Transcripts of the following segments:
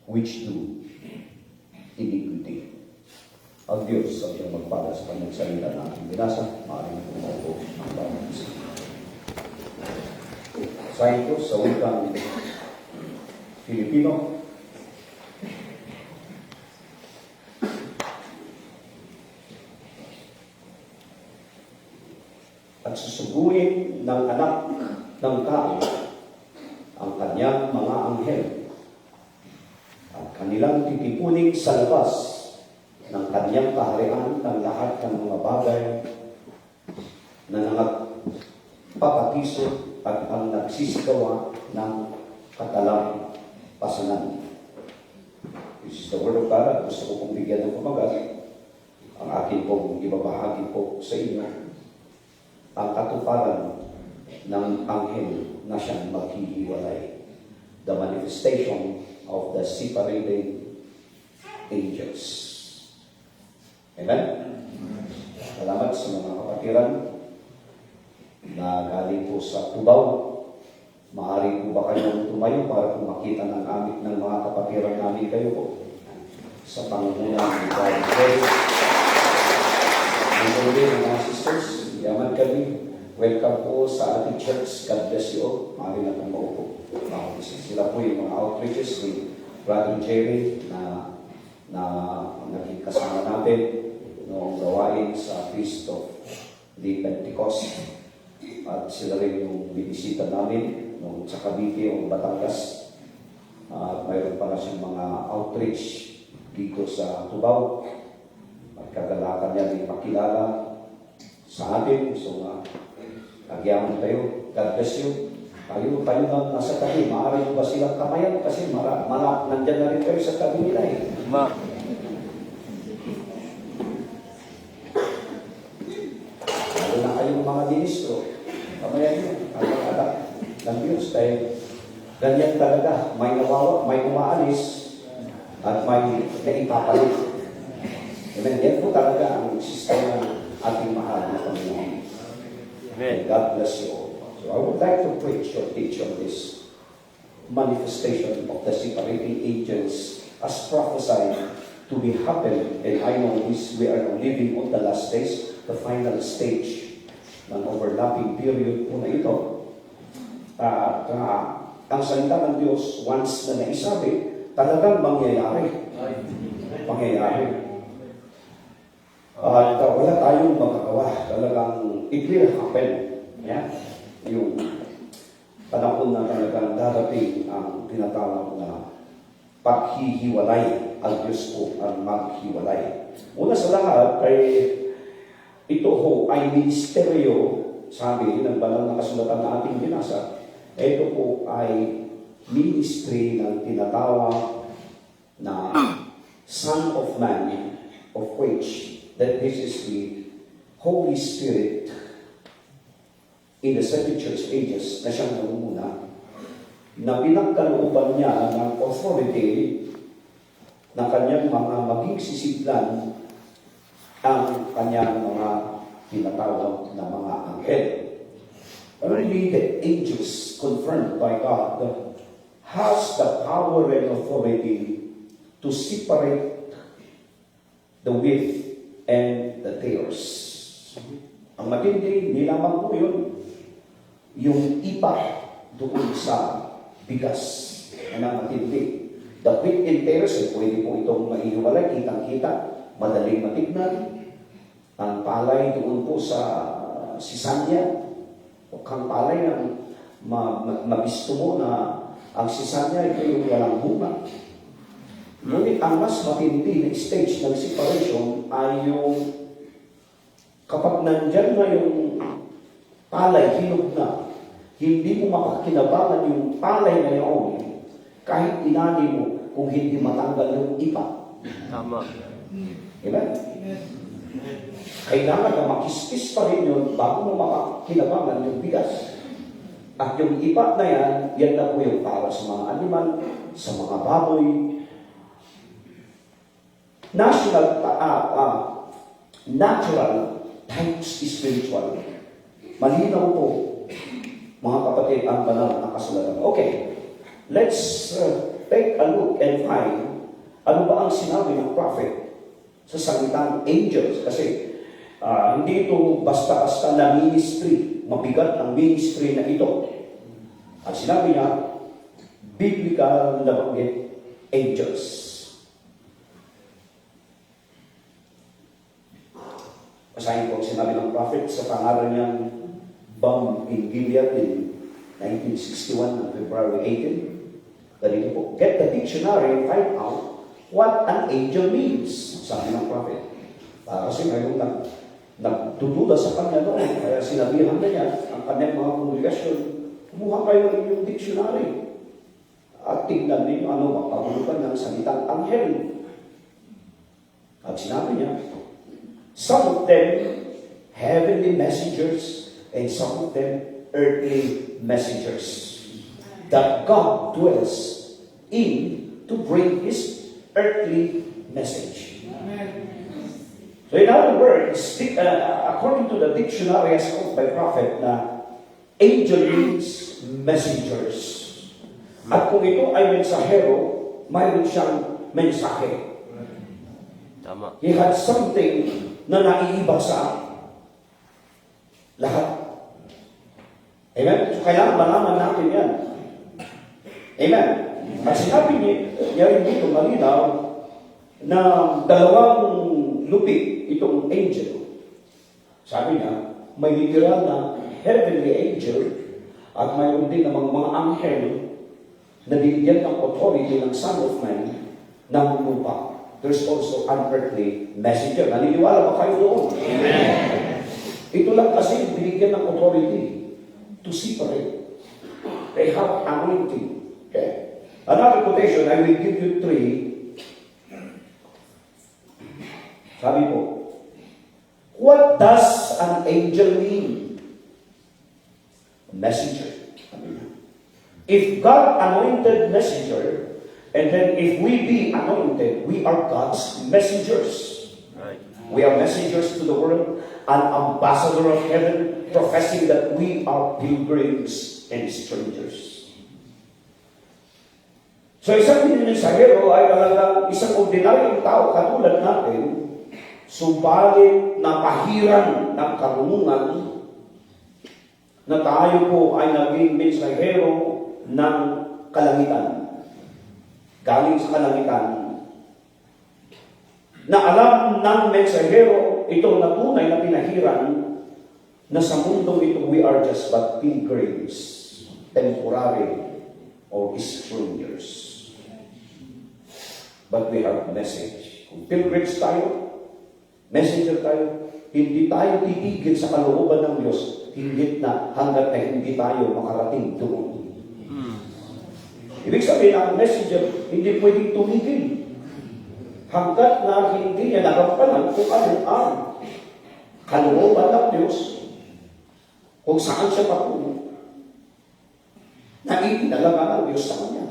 which do iniquity. Ang Diyos ang siyang magpala sa kanyang salita na ating binasa, maaaring pumaupo ang bawat isa. Sahin ko sa wikang Filipino, at susuguin ng anak ng tao ang kanyang mga anghel at kanilang titipunin sa labas ng kanyang kaharian ng lahat ng mga bagay na nagpapatiso at ang nagsisigawa ng katalampasanan. This is the word of God. Gusto ko pong bigyan ng pamagat. Ang akin pong ibabahagi po sa inyo ang katuparan ng anghel na siyang maghihiwalay. The manifestation of the separating angels. Amen? Salamat sa mga kapatiran na galing po sa Tubaw. Maaari po ba kayong tumayo para po makita ng mga kapatiran namin kayo po sa pangunan ng God. Ang mga sisters, yaman kami. Welcome po sa ating church. God bless you all. Maaari na pong maupo. Sila po yung mga outreaches ni Brother Jerry na naging kasama natin noong gawain sa Feast of the Pentecost. At sila rin yung binisita namin noong sa Cavite o Batangas. At mayroon pa na siyang mga outreach dito sa Tubaw. At kagalakan niya rin makilala sa atin. So, nagyaman tayo. God bless you. Tayo na nasa tabi. Maaari ba silang kamayan? Kasi nandyan na rin kayo sa tabi nila eh. Lalo na kayong mga ministro. Kamayan nyo. Ang mga anak ng Diyos. Dahil ganyan talaga. May nawawa, may umaalis, at may naipapalit. Amen. Yan po talaga ang sistema ng ating mahal na Panginoon. Amen. God bless you all. So I would like to preach or teach on this manifestation of the separating angels as prophesied to be happen. And I know this, we are now living on the last days, the final stage ng overlapping period po na ito. Ang salita ng Diyos, once na naisabi, talagang mangyayari. Mangyayari. At wala tayong magagawa. Talagang it will happen. Yeah? Yung panahon na talagang darating ang tinatawag na paghihiwalay. Ang Diyos po ang maghiwalay. Una sa lahat ay ito ho ay ministeryo, sabi ng banal na kasulatan na ating binasa. Ito po ay ministry ng tinatawag na Son of Man, of which that this is the Holy Spirit in the 7 church ages na siyang namumuna, na pinagkalooban niya ng authority na kanyang mga maging sisidlan ang kanyang mga tinatawag na mga anghel. Only the angels confirmed by God has the power and authority to separate the wheat and the tares. Ang matindi, nilamang po yun, yung ipa doon sa bigas. Ang matindi. The wheat and tares, pwede po itong maihiwalay, kitang-kita, madaling matignan. Ang palay doon po sa sisanya, o kang palay na mabisto mo na ang sisanya, ito yung walang bunga. Ngunit ang mas matindi na stage ng separation ay yung kapag nandyan na yung palay, hinog na, hindi mo makakinabangan yung palay na yun kahit inani mo kung hindi matanggal yung ipa. Tama. Amen? Kailangan na makiskis pa rin yun bago mo makakinabangan yung bigas. At yung ipa na yan na po yung para sa mga animal, sa mga baboy. Natural types spiritual. Malinaw po, mga kapatid, ang banal na kasulatan. Okay, let's take a look and find ano ba ang sinabi ng prophet sa salitang angels. Kasi hindi ito basta-basta na ministry. Mabigat ang ministry na ito. At sinabi niya, biblical na banggit, angels. Basahin ko ang sinabi ng prophet sa pangalan niyang bomb in Gilead in 1961 on February 18. Ganito po, get the dictionary and find out what an angel means, sabi ng prophet. Kasi ngayon nagdududa sa kanya noon, kaya sinabihan na niya ang kanyang mga kongregasyon, kumuha kayo ng inyong dictionary at tignan ninyo ano makahulugan ng salitang anghel. At sinabi niya, some of them heavenly messengers and some of them earthly messengers that God dwells in to bring His earthly message. So in other words, according to the dictionary as quoted by prophet, na angel means messengers. At kung ito ay mensahero, mayroon siyang mensahe. Tama. He had something na naiiba sa lahat. Amen? So kailangan malaman natin yan. Amen? At sinabi niya rin dito malinaw na dalawang lupi itong angel. Sabi niya, may literal na heavenly angel at mayroon din namang mga anghel na binigyan ng authority ng Son of Man ng lupa. There's also an earthly messenger. Naniniwala ba kayo doon? Amen. Ito lang kasi binigyan ng authority to separate. They have anointing. Okay? Another quotation, I will give you 3. Sabi po, what does an angel mean? Messenger. If God anointed messenger, and then if we be anointed, we are God's messengers. Right. We are messengers to the world, an ambassador of heaven, professing that we are pilgrims and strangers. So isang mensahero ay talagang isang ordinaryong tao katulad natin, subalit napahiran ng karunungan na tayo po ay naging mensahero ng kalangitan. Galing sa kalangitan. Na alam ng mensahero ito na tunay na pinahiran na sa mundong ito we are just but pilgrims, temporary or strangers. But we have message. Kung pilgrims tayo, messenger tayo, hindi tayo titigil sa kalooban ng Diyos, hingit na hanggat na hindi tayo makarating doon. Ibig sabihin, ang messenger, hindi pwedeng tumigil. Hanggat na hindi niya nagampanan kung ano ang kalooban ng Diyos, kung saan siya patungo, na itinalaga ng Diyos sa kanya.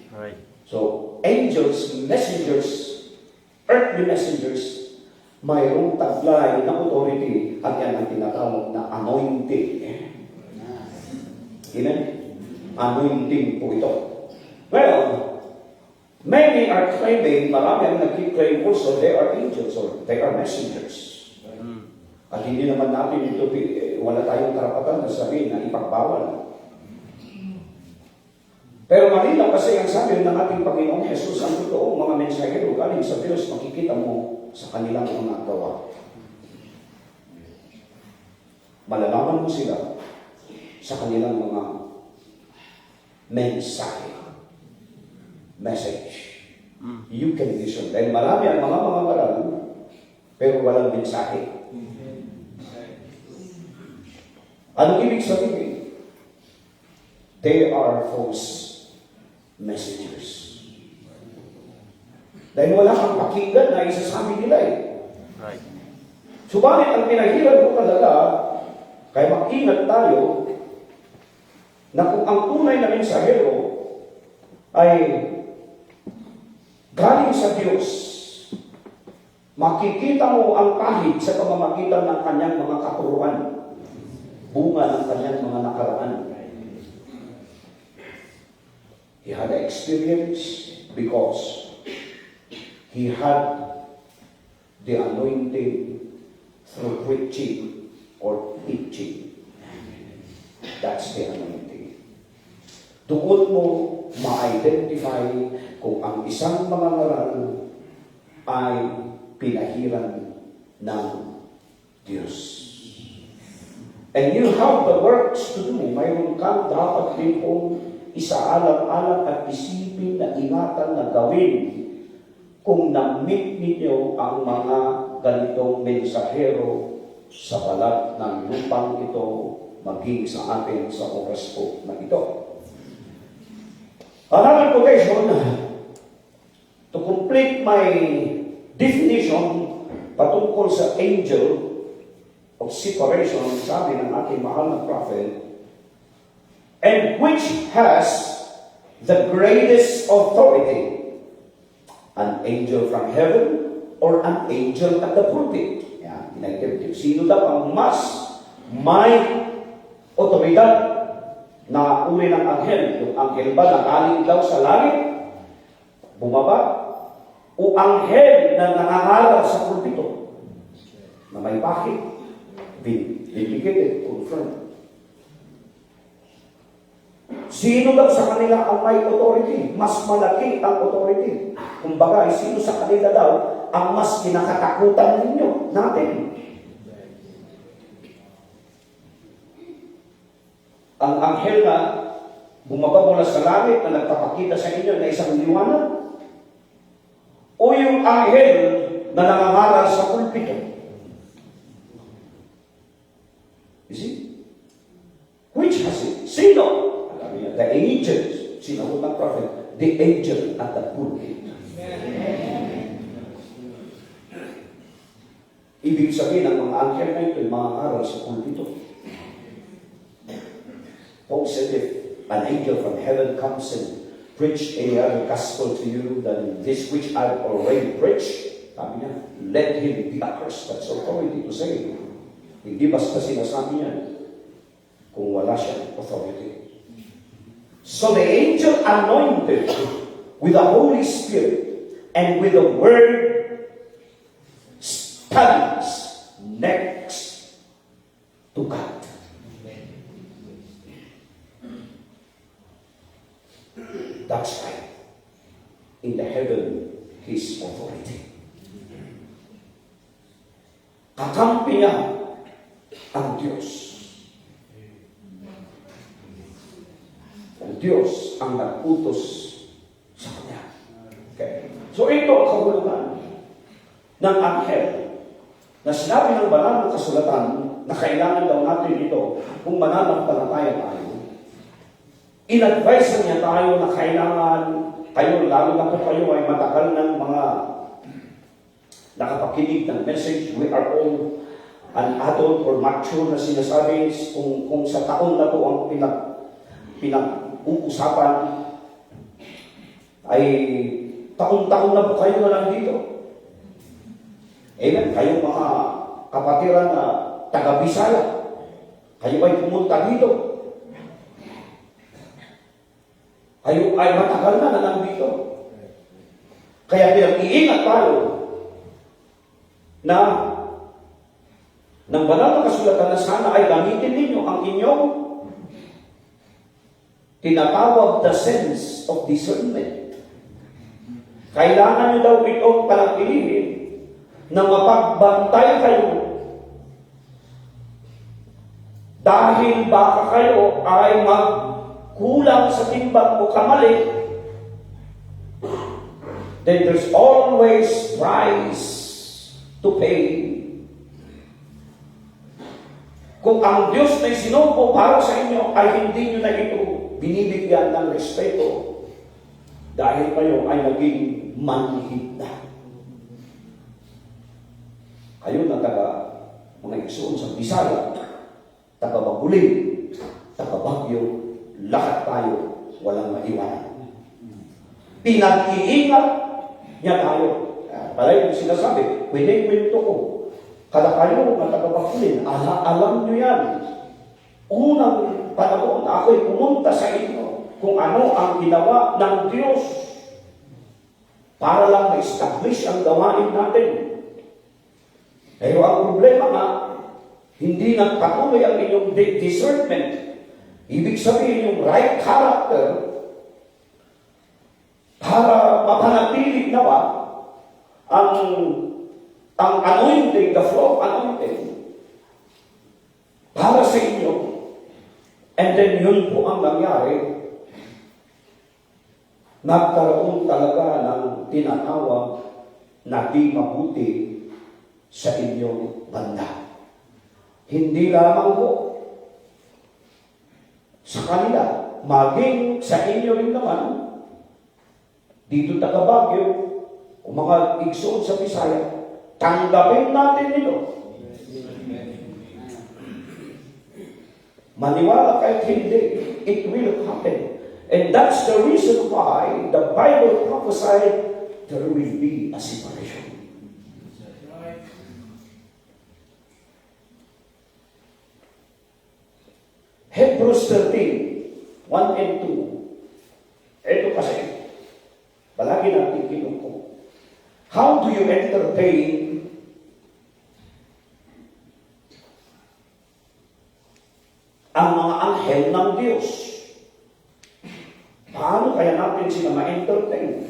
Right. So, angels, messengers, earthly messengers, mayroong taglay na authority at yan ang tinatawag na anointing. Amen? Anointing po ito. Well, many are claiming, marami ang nag-claim also, they are angels or they are messengers. At hindi naman natin ito, wala tayong karapatan na sabihin na ipagbawal. Pero malinaw kasi ang sabi ng ating Panginoong Jesus, ang totoong mga mensahero galing sa Diyos, makikita mo sa kanilang mga gawa. Malalaman mo sila sa kanilang mga mensahe. Message. You can listen. Dahil marami ang mga maral, pero walang mensahe. Ano ibig sabihin? They are false messengers. Dahil wala kang pakinggan na isasabi nila eh. Right. Subalit ang pinahiran ko talaga, kaya mag-ingat tayo, na kung ang tunay na mensahero ay galing sa Diyos, makikita mo ang kahit sa pamamagitan ng kanyang mga katuruan, bunga ng kanyang mga nakaraan. He had experience because he had the anointing through preaching or teaching. That's the anointing. Doon mo ma-identify kung ang isang mangangaral ay pinahiran ng Diyos. And you have the works to do. Mayroon kang dapat din kung isaalang-alang at isipin na ingatan na gawin kung na-meet ninyo ang mga ganitong mensahero sa balat ng lupang ito maging sa atin sa oras po na ito. Another quotation to complete my definition patungkol sa angel of separation, sabi ng ating mahal na prophet, and which has the greatest authority, an angel from heaven or an angel at the pulpit. Yan, pinag-interview. Sino daw ang mas may otoridad na uri ng anghel? Yung anghel ba na galing daw sa langit, bumaba? O anghel na nangangaral sa pulpito na may bakit? Vindicated, confirmed. Sino daw sa kanila ang may authority? Mas malaki ang authority. Kumbaga, sino sa kanila daw ang mas kinakatakutan ninyo? Natin. Ang anghel na bumaba mula sa langit na nagpapakita sa inyo na isang liwanag? O yung anghel na nangangaral sa pulpito? You see? Which has it? Sino? Alam niya, the angels. Sino ng prophet? The angel at the pulpit. Ibig sabihin ng mga anghel na ito, yung mga aral sa pulpito. Paul said, if an angel from heaven comes and preach any other gospel to you than this which I've already preached, sabi niya, let him be accursed. That's authority to say. Hindi basta sinasabi niya kung wala siyang authority. So the angel anointed with the Holy Spirit and with the Word stands next to God. That's right. In the heaven, His authority. Kakampi niya ang Diyos. Ang Diyos ang nag-utos sa Kanya. Okay. So ito ang kahulugan ng anghel na sinabi ng banal na kasulatan na kailangan daw natin ito kung mananampalataya tayo. In-advise niya tayo na kailangan kayo, lalo na kung kayo ay matagal ng mga nakapakinig ng message. We are all an adult or mature na sinasabi kung sa taon na po ang pinag-uusapan ay taon-taon na po kayo na lang dito. Amen. Kayong mga kapatiran na taga-Bisaya, kayo ay pumunta dito. Kayo ay matagal na nandito. Kaya pinag-iingat tayo na ng banal na kasulatan na sana ay gamitin ninyo ang inyong tinatawag the sense of discernment. Kailangan nyo daw itong panatilihin na mapagbantay kayo dahil baka kayo ay magkulang sa timbang o kamali. Then there's always price to pay. Kung ang Diyos na isinuko para sa inyo ay hindi nyo na ito binibigyan ng respeto dahil kayo ay naging manhid na. Kayo na mga igsoon sa Bisaya, taga-Bagulin, taga-Bagyo, lahat tayo walang maiwanan. Pinag-iingat niya tayo. Palay kong sinasabi, kwento ko, kada kayo na taga-Bagulin, alam nyo yan. Unang panahon na ako'y pumunta sa inyo, kung ano ang ginawa ng Diyos para lang ma-establish ang gawain natin. Pero ang problema nga, hindi nagpatuloy ang inyong discernment. Ibig sabihin yung right character para mapanatili nawa ang anointing, the flow of anointing para sa inyo. And then yun po ang nangyari. Nagkaroon talaga ng tinatawag na di mabuti sa inyong banda. Hindi lamang po sa kanila, maging sa inyo rin naman, dito taga Baguio, o mga igsoon sa Bisaya, tanggapin natin ito. Maniwala kahit hindi, it will happen. And that's the reason why the Bible prophesied there will be a separation. Hebrews 13, 1 and 2. Ito kasi, palagi natin kinuko. How do you entertain ang mga anghel ng Diyos? Paano kaya natin sila ma-entertain?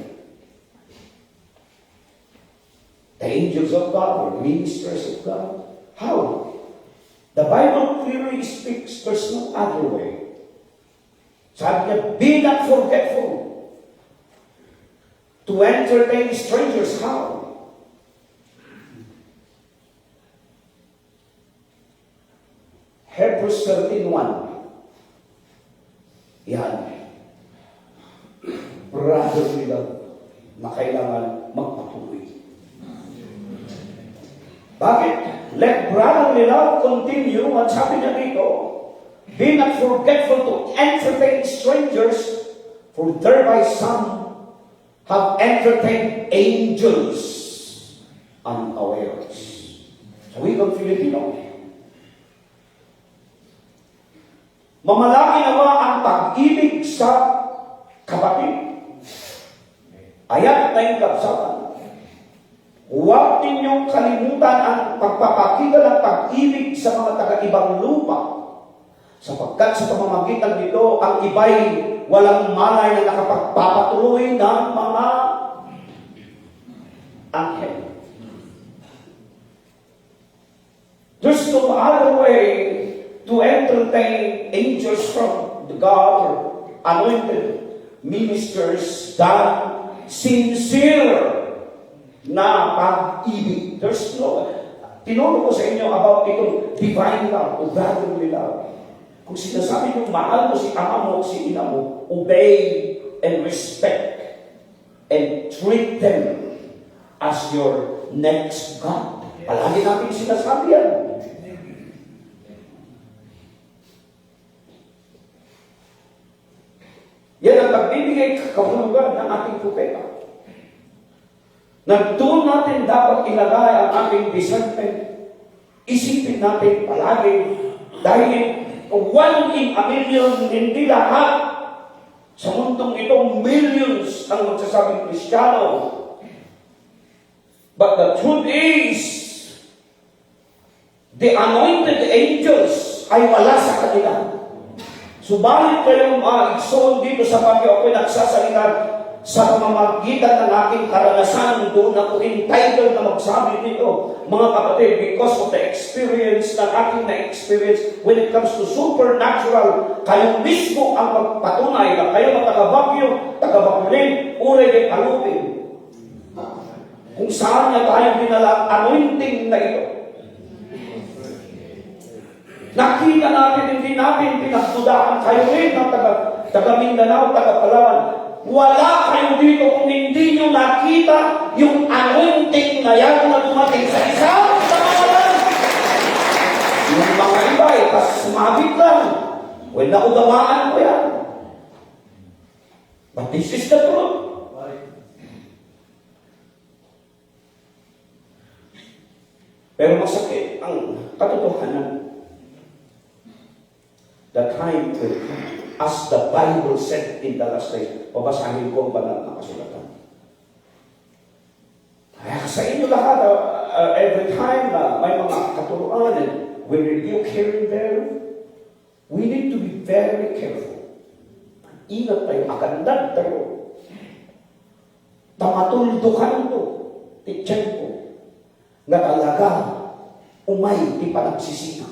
The angels of God or ministers of God? How? The Bible clearly speaks, there's no other way. Sabi niya, be not forgetful to entertain strangers. How? Hebrews 13:1. Yan. Brotherly love na kailangan magpatuloy. Bakit? Let brotherly love continue. At sabi niya dito, be not forgetful to entertain strangers, for thereby some have entertained angels unawares. Sa wikang Filipino, mamalaki naman ang pag-ibig sa kapatid. Ayan na yung kapsapan. Huwag ninyong kalimutan ang pagpapakita ng pag-ibig sa mga taga-ibang lupa. Sapagkat sa pamamagitan nito, ang iba'y walang malay na nakapagpapatuloy ng mga anghel. There's no other way to entertain angels from the God or anointed ministers than sincere na pag-ibig. There's no, tinuro ko sa inyo about itong divine love o brotherly love. Kung sinasabi nyo, mahal mo si ama mo, si ina mo, obey and respect and treat them as your next God. Palagi natin sinasabi yan. Yan ang pagbibigay kahulugan ng ating propeta. Na doon natin dapat ilagay ang ating discernment. Isipin natin palagi dahil 1 in a million, hindi lahat sa mundong itong millions ang magsasabing Kristiyano. But the truth is, the anointed angels ay wala sa kanila. Subalit kayong mga igsoon dito sa Baguio, ako'y nagsasalita sa pamamagitan ng aking karanasan. Doon ako entitled na magsabi dito, mga kapatid, because of the experience na aking na-experience when it comes to supernatural, kayo mismo ang magpatunay na kayo mga taga-Baguio, taga-Bakulin, uray kay Palupin. Kung saan niya tayo dinala anointing na ito. Nakita natin, hindi natin pinagdudahan kayo rin ng taga Mindanao, taga Palawan. Wala kayo dito kung hindi nyo nakita yung anointing na yan na dumating sa isang pamahalan. Yung mga iba ay sumabit lang. Well, naudawaan ko yan. But this is the truth. Pero masakit ang katotohanan. The time will come as the Bible said in the last days. Pabasahin ko ang banal na kasulatan. Kaya sa inyo lahat, every time na may mga katuruan and we rebuke here and there, we need to be very careful. Ingat tayo, akandad tayo. Tamatuldukan to, tityan ko, nga talaga umay di panagsisina.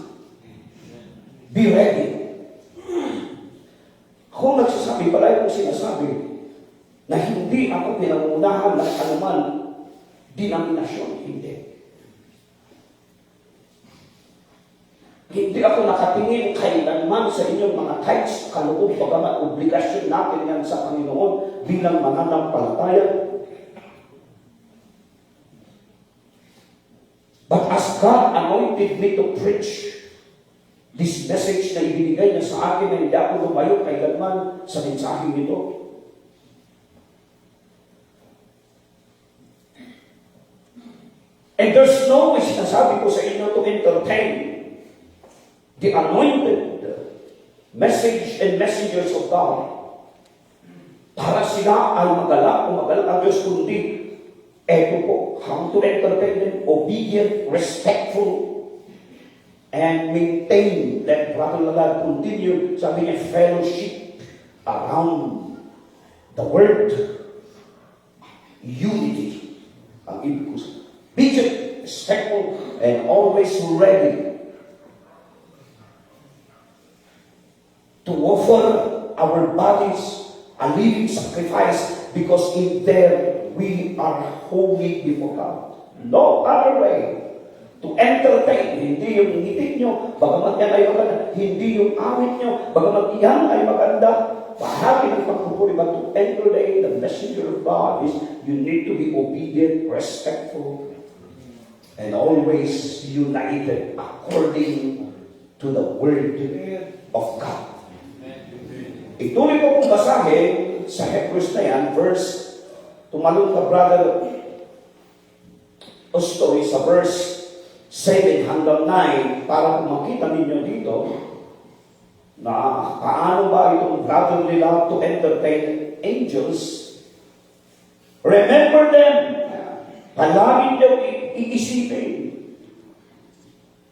Be ready. Kung nagsasabi, palagi kong sinasabi, na hindi ako pinangunahan ng anuman denominasyon. Hindi. Hindi ako nakatingin kailanman sa inyong mga tithes, kaloob, bagamat obligasyon natin yan sa Panginoon bilang mananampalataya. But as God anointed me to preach this message na ibinigay niya sa akin na hindi ako lumayo kailanman sa mensaheng ito. And there's no way, sinasabi ko sa inyo, to entertain the anointed message and messengers of God para sila ay magalak o magalak ang Diyos, kundi eto po, how to entertain them, obedient, respectful, and maintain, let Brother Lalad continue, sabi niya, fellowship around the word, unity. Ang ibig ko sabihin, vigilant, respectful, and always ready to offer our bodies a living sacrifice, because in there we are holy before God. No other way to entertain. Hindi yung ngiti nyo, bagamat yan ay maganda. Hindi yung awit nyo, bagamat yan ay maganda. Bahagi ng pagpupuri, but to entertain the messenger of God is you need to be obedient, respectful, and always united according to the word of God. Ituloy ko kong basahin sa Hebrews na yan, verse, tumalong ka brother Ostoy sa verse 7 hanggang 9 para kung makita ninyo dito na paano ba itong brotherly love to entertain angels. Remember them. Palagi nyo iisipin.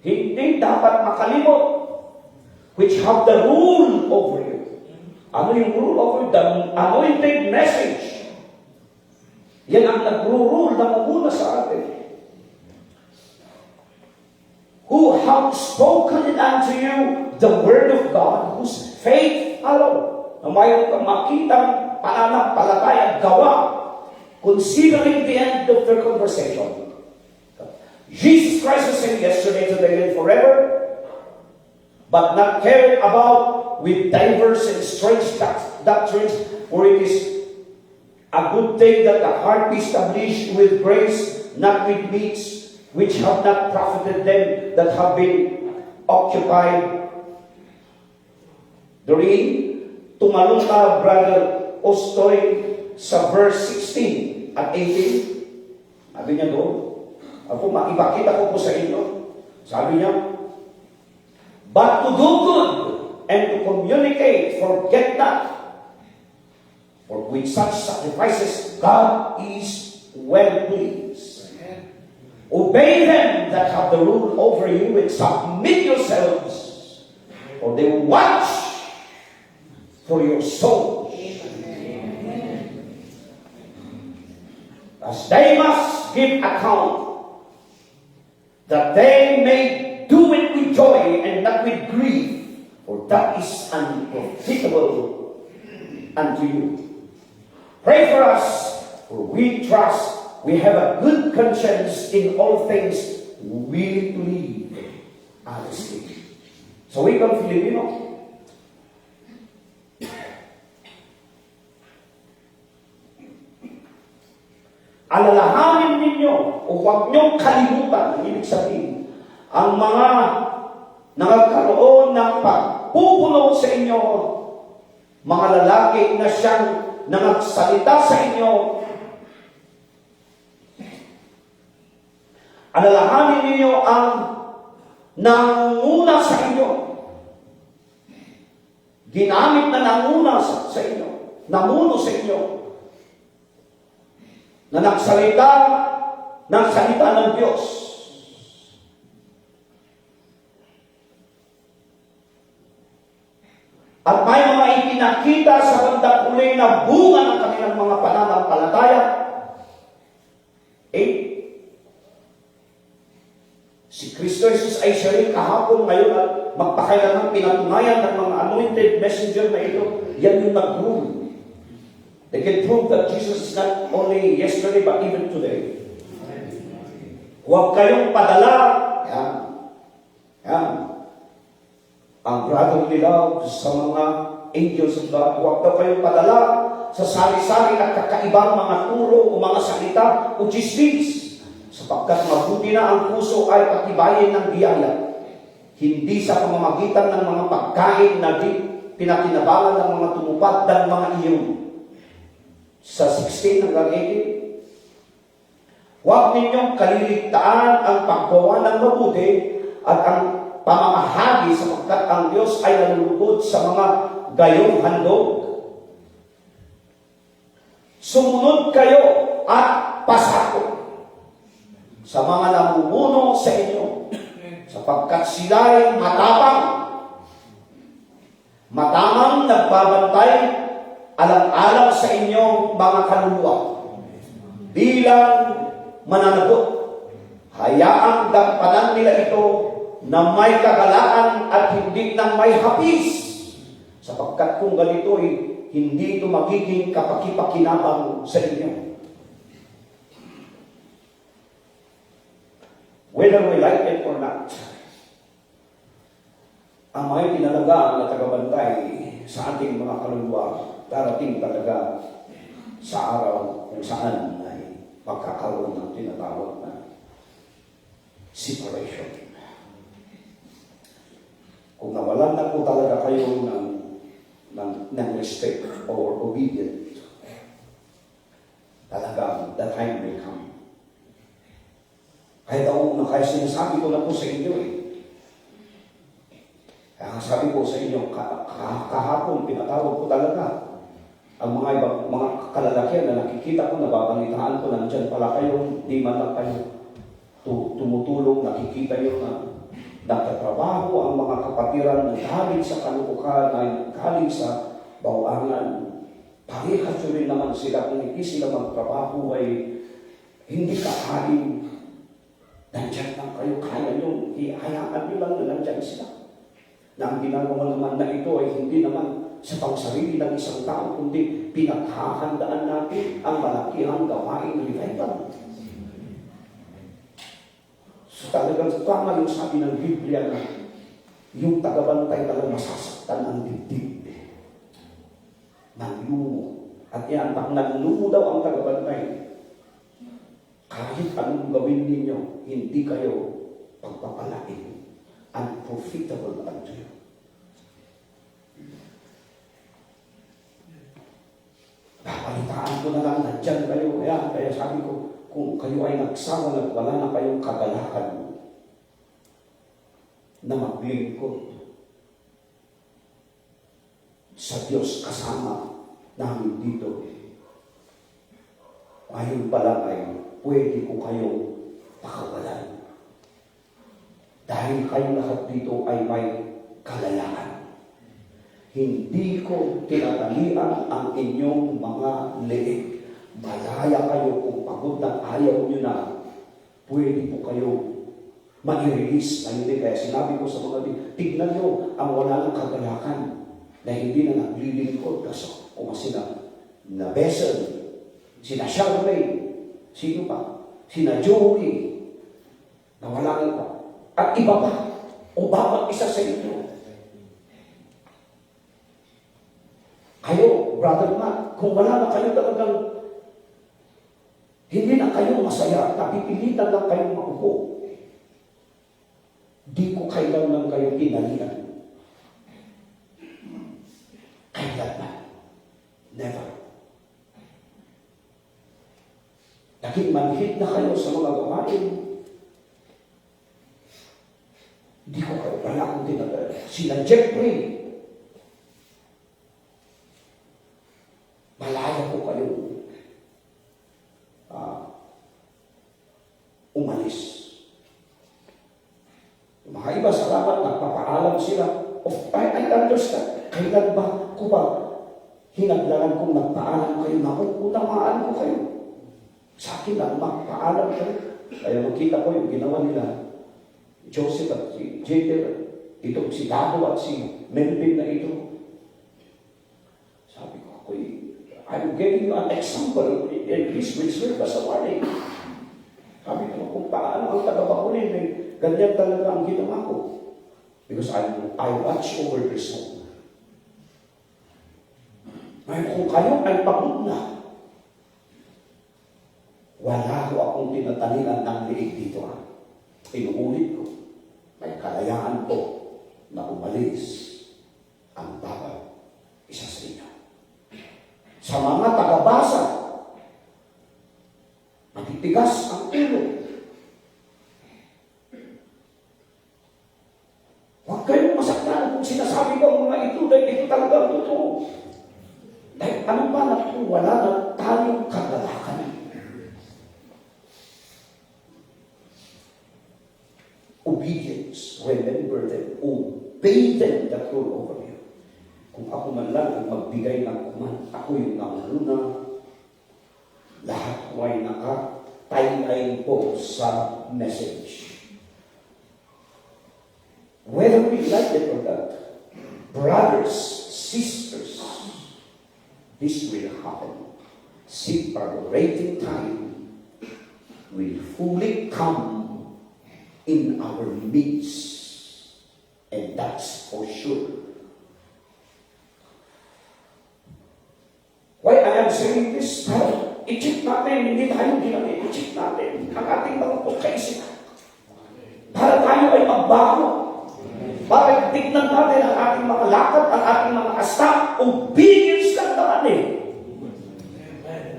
Hindi dapat makalimot which have the rule over you. Ano yung rule over you? The anointed message. Yan ang nagro-rule na muna sa atin. Who have spoken unto you the word of God, whose faith follow. Na mayroon kang makitang pananampalataya gawa, considering the end of their conversation. Jesus Christ the same yesterday, today, and forever, but not carried about with diverse and strange doctrines, for it is a good thing that the heart be established with grace, not with meats, which have not profited them that have been occupied therein. Tumalong ka, Brother Ostoy, sa verse 16 at 18. Sabi niya doon, ako maibakita ko po sa inyo. Sabi niya, but to do good and to communicate, forget not, for with such sacrifices God is well pleased. Obey them that have the rule over you, and submit yourselves, for they will watch for your souls. As they must give account, that they may do it with joy and not with grief, for that is unprofitable unto you. Pray for us, for we trust we have a good conscience in all things, willing to live honestly. So we come Filipino. Alalahanin ninyo o huwag niyong kalimutan, ang ibig sabihin, ang mga nagkaroon ng pagpupuno sa inyo, mga lalaki na siyang nagsalita sa inyo. Alalahanin ninyo ang nangunguna sa inyo. ginamit na nanguna sa inyo, namuno sa inyo, na nagsalita ng salita ng Diyos. At may mga ipinakita sa bandang huli na bunga ng kanilang mga pananampalataya. Si Kristo Jesus ay siya rin kahapon, ngayon at magpakailanang pinatunayan ng mga anointed messenger na ito. Yan yung nag-rule. They can prove that Jesus is not only yesterday but even today. Huwag kayong padala. Yan. Yan. Ang brotherly love sa mga angels of God. Huwag daw kayong padala sa sari-sari at kakaibang mga turo o mga salita o chismis. Sapagkat mabuti na ang puso ay patibayin ng biyaya. Hindi sa pamamagitan ng mga pagkain na di pinatinabangan ng mga tumupad ng mga iyon. Sa 16 hanggang 18, huwag ninyong kaliligtaan ang paggawa ng mabuti at ang pamamahagi sapagkat ang Diyos ay nalulugod sa mga gayong handog. Sumunod kayo at pasakot sa mga namumuno sa inyo, sapagkat sila'y matamang nagbabantay alang-alang sa inyong mga kaluluwa bilang mananagot. Hayaang dampanan nila ito na may kagalaan at hindi nang may hapis, sapagkat kung ganito hindi ito magiging kapakipakinabang sa inyo. Whether we like it or not, ang mga pinalagaan na tagabantay sa ating mga kaluluwa, darating talaga sa araw kung saan ay pagkakaroon ng tinatawag na separation. Kung nawalan na po talaga kayo ng respect or obedient, talagang the time will come. Kaya sinasabi ko na po sa inyo Kaya sabi ko sa inyo, kahapon, pinatawag ko talaga ang mga kalalakihan na nakikita ko, nababalitaan ko, nandyan pala kayo, di man lang kayo tumutulong, nakikita nyo na nagtatrabaho ang mga kapatiran na galing sa kalukuhan, na galing sa bawangan. Parehas rin naman sila, kung hindi sila magtrabaho ay hindi kakain. Nandyan lang kayo, kaya nyo, ihayaan nyo lang na nandyan sila. Na ang ginagawa naman na ito ay hindi naman sa pangsarili ng isang tao, kundi pinaghahandaan natin ang malakihang gawain ng revival. So talagang tama yung sabi ng Biblia na yung tagabantay talagang masasaktan ang dibdib. Nanglumo. At yan, pag nanglumo daw ang tagabantay, kahit anong gawin ninyo, hindi kayo pagpapalain. Unprofitable unto you. Papalitaan ko na lang, nandyan kayo. Kaya sabi ko, kung kayo ay nagsawa at wala na kayong kagalakan na maglingkod sa Diyos kasama namin dito, ayun pala ay pwede ko kayong pakawalan. Dahil kayo lahat dito ay may kalayakan. Hindi ko tinatalian ang inyong mga leeg. Malaya kayo kung pagod na ayaw nyo na. Pwede po kayo ma-release na hindi. Kaya sinabi ko sa mga tignan nyo ang wala ng kagalakan na hindi na naglilingkod. Kasi kung sina na Bessel, sina Charmaine, sino pa? Sina Joey, na wala nga pa. At iba pa, o bawat isa sa inyo. Kayo, Brother Matt, kung wala na kayo talagang, hindi na kayo masaya, napipilitan lang kayong maupo. Di ko kailan lang kayo pinalian. Kailan na? Never. Naging manhid na kayo sa mga gawain. Hindi ko kayo wala akong tinatala. Sila Jeffrey, umalis. Yung mga iba, salamat, nagpapaalam sila. I understand. Kailan ba ko ba hinaglangan kong nagpaalam kayo na unamaan ko kayo? Sa akin lang, magpaalam kayo. Kaya makita ko yung ginawa nila, Joseph at si Jeter, ito si Dado at si Melvin na ito. Sabi ko, I'm giving you an example, and this will serve as a warning. Sabi ko, kung paano ang tagapakunin, ganyan talaga ang ginawa ko. Because I watch over their soul. Ngayon, kung kayo ay pagod na, wala ko akong tinatanian ng liig dito. Inuulit ko, may kalayaan ko na umalis ang bawat isa sa inyo. Sa mga tagabasa, matitigas ang ulo. Huwag kayong masaktan kung sinasabi ko ang mga ito dahil ito talaga ang totoo. Dahil ano ba na kung wala na tayong kagalakan? Obedience, remember them, obey them that rule over you. Kung ako man lang ang magbigay ng command, ako yung nanguna, lahat ko ay nakataylay po sa message. Whether we like it or not, brothers, sisters, this will happen. Separating time will fully come in our midst. And that's for sure. Why I am saying this? Para i-check natin, hindi tayo ginamit. I-check natin ang ating mga pagkaisip. Para tayo ay magbago. Para tignan natin ang ating mga lakad, ang ating mga asta. Obedience lang naman eh.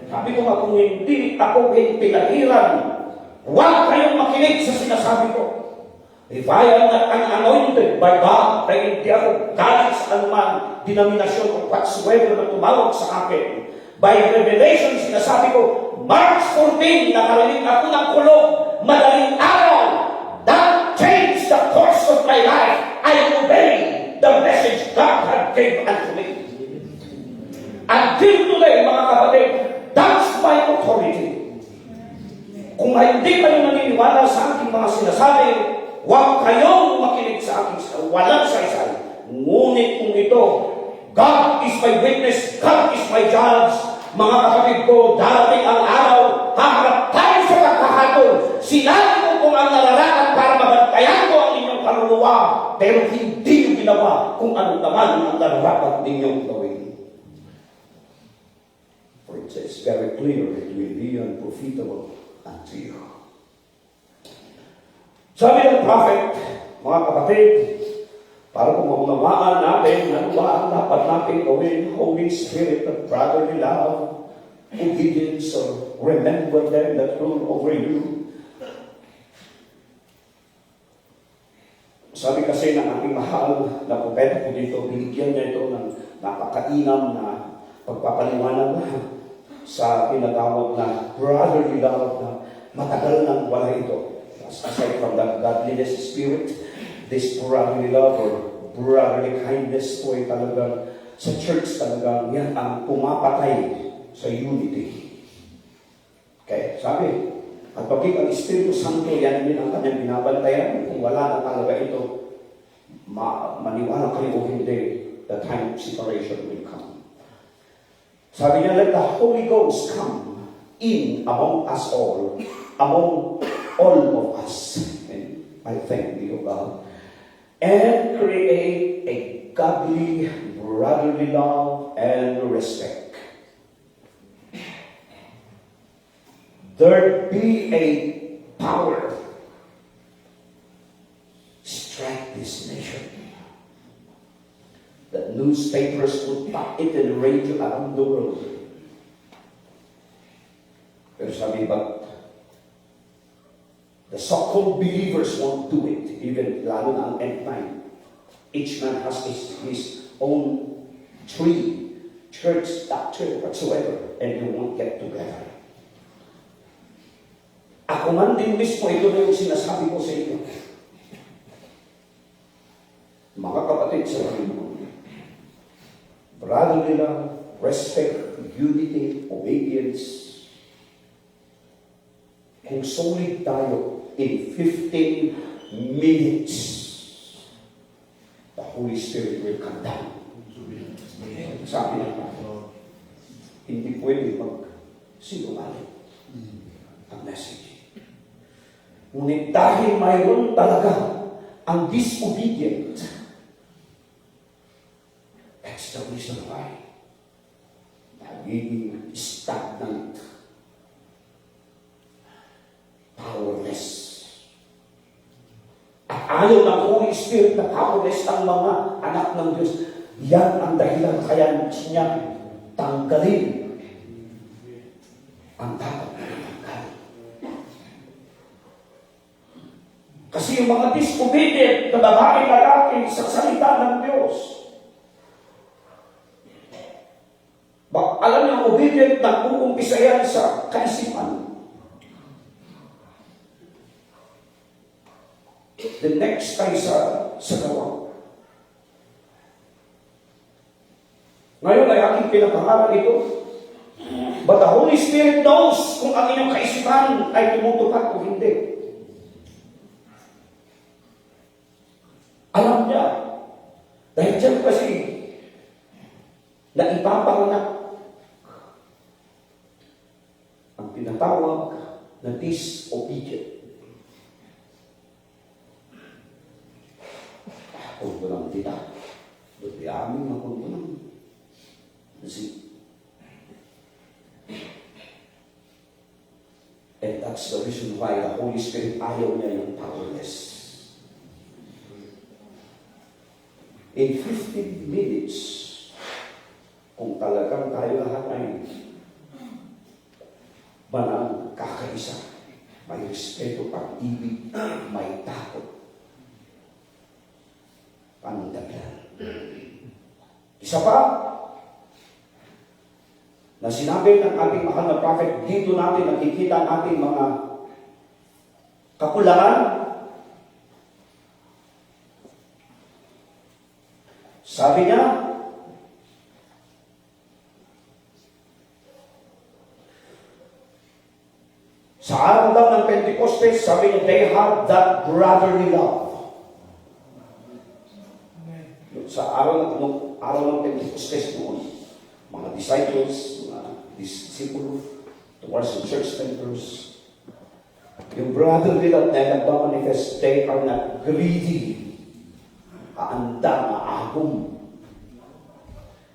Sabi ko nga, kung hindi ako pinahiran, huwag kayong makinig sa sinasabi ko. If I am not anointed by God, dahil hindi ako galing sa anumang denominasyon o whatsoever na tumawag sa akin, by revelation, sinasabi ko, March 14, nakarinig ako ng kulog, madaling araw, that changed the course of my life. I obeyed the message God had gave unto me. Until today, mga kapatid, that's my authority. Kung hindi kayo naniniwala sa aking mga sinasabi, huwag kayong makinig sa aking walang saysay. Ngunit kung ito, God is my witness, God is my judge. Mga kapatid ko, darating ang araw, haharap tayo sa pagkahatol. Sinabi ko kung ang nararapat para mabantayan ko ang inyong kaluluwa, pero hindi yung ginawa kung ano naman ang nararapat ninyong gawin. For it says very clear, it will be unprofitable unto you. Sabi ng prophet, mga kapatid, para kung maunawaan natin ano ba ang dapat natin gawin, Holy Spirit of brotherly love, obedience, or remember them that rule over you. Sabi kasi ng ating mahal na propeta ko dito, binigyan niya ito ng napakainam na pagpapaliwanag sa tinatawag na brotherly love na matagal nang wala ito. Aside from that godliness spirit, this brotherly love or brotherly kindness po ay talagang sa church talagang yan ang pumapatay sa unity. Okay, sabi, at pagkik ang Espiritu Santo, yan din ang kanyang binabantayan. Kung wala na talaga ito, maniwala kayo o hindi, the time of separation will come. Sabi niya, let the Holy Ghost come in among us all, among all of us. And I thank thee, O God. And create a godly, brotherly love and respect. There be a power strike this nation. The newspapers would pop it and rage around the world. Pero sabi, but the so-called believers won't do it, even lalo na ang end time. Each man has his own tree, church, doctrine, whatsoever, and you won't get together. Ako man din mismo, ito na yung sinasabi ko sa inyo. Mga kapatid sa Panginoon, brotherly love, respect, unity, obedience. Kung solid tayo in 15 minutes, the Holy Spirit will come down. Sabi ng Panginoon, hindi pwede mag-sinungaling ang message. Ngunit dahil mayroon talaga ang disobedient, that's the reason why nagiging stagnant, powerless. At ayaw ng Holy Spirit na powerless ang mga anak ng Diyos. Yan ang dahilan kaya niya tanggalin ang dapat na tanggalin. Kasi yung mga disobedient na babae lalaki sa salita ng Diyos, alam niyo, obedient na uumpisa yan sa kaisipan. The next ay sa gawa. Ngayon ay aking pinapangaral ito. But the Holy Spirit knows kung ang inyong kaisipan ay tumutupad o hindi. Alam niya. Dahil dyan kasi na ipapanganak ang tinatawag na disobedient. Kung walang tita, doon di amin na kung walang. And that's the reason why the Holy Spirit ayaw niya yung powerless. In 15 minutes, kung talagang tayo lahat ay banal, kakaisa, may respeto, pag-ibig, may takot, panandaglan. Isa pa, na sinabi ng ating mahal na prophet, dito natin nakikita ang ating mga kakulangan. Sabi niya, sa araw lang ng Pentecostes, sabi niya, they have that brotherly love. Sa araw ng Pentecostes noon, mga disciples, mga disciple towards the church members, yung brotherly love na nagmamanifest, they are not greedy, kaanda, maagom.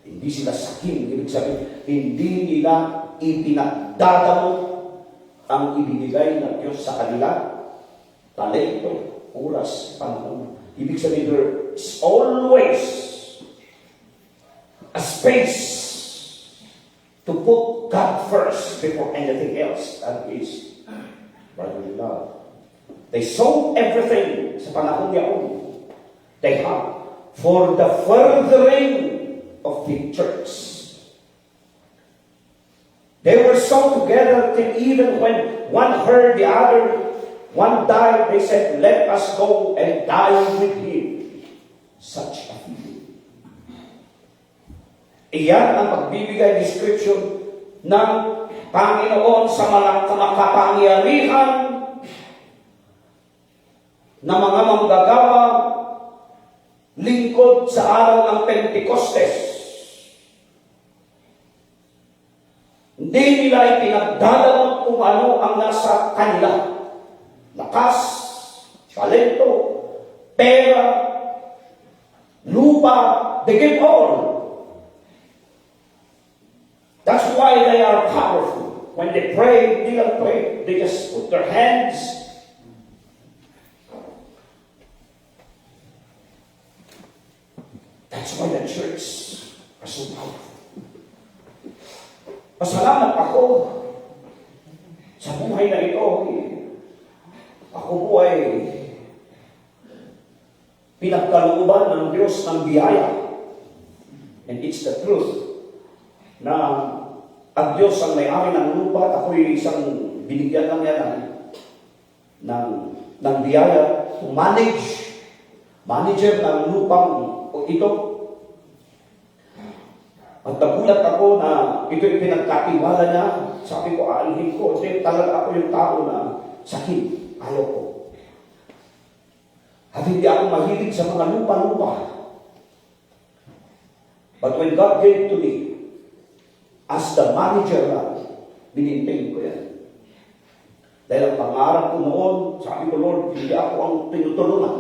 Hindi sila sakim, ibig sabihin, hindi nila ipinagdadamot ang ibinigay ng Diyos sa kanila, talento, oras, panahon. Ibig sabihin, there's always a space to put God first before anything else. That is brotherly love. They sold everything sa panahon niyaon. They have for the furthering of the church. They were so together till even when one heard the other, one died, they said, let us go and die with him. Such a feeling. Iyan ang pagbibigay description ng Panginoon sa mga makapangyarihan na mga manggagawa lingkod sa araw ng Pentecostes. Hindi nila ipinagdadamot kung ano ang nasa kanila. Lakas, talento, pera, lupa, they give all. That's why they are powerful. When they pray, they don't pray. They just put their hands. That's why the church are so powerful. Pasalamat ako sa buhay na ito. Ako po ay pinagkalooban ng Diyos ng biyaya. And it's the truth na ang Diyos ang may-ari ng lupa at ako'y isang binigyan lang yan ng biyaya to manager ng lupang ito. At nagulat ako na ito yung pinagkatiwala niya. Sabi ko, aalhin ko. Kasi talaga ako yung tao na sakit. Ayaw ko. At hindi ako mahilig sa mga lupa-lupa. But when God gave to me, as the manager na, binintain ko yan. Dahil ang pangarap ko noon, sabi ko, Lord, hindi ako ang tinutulungan.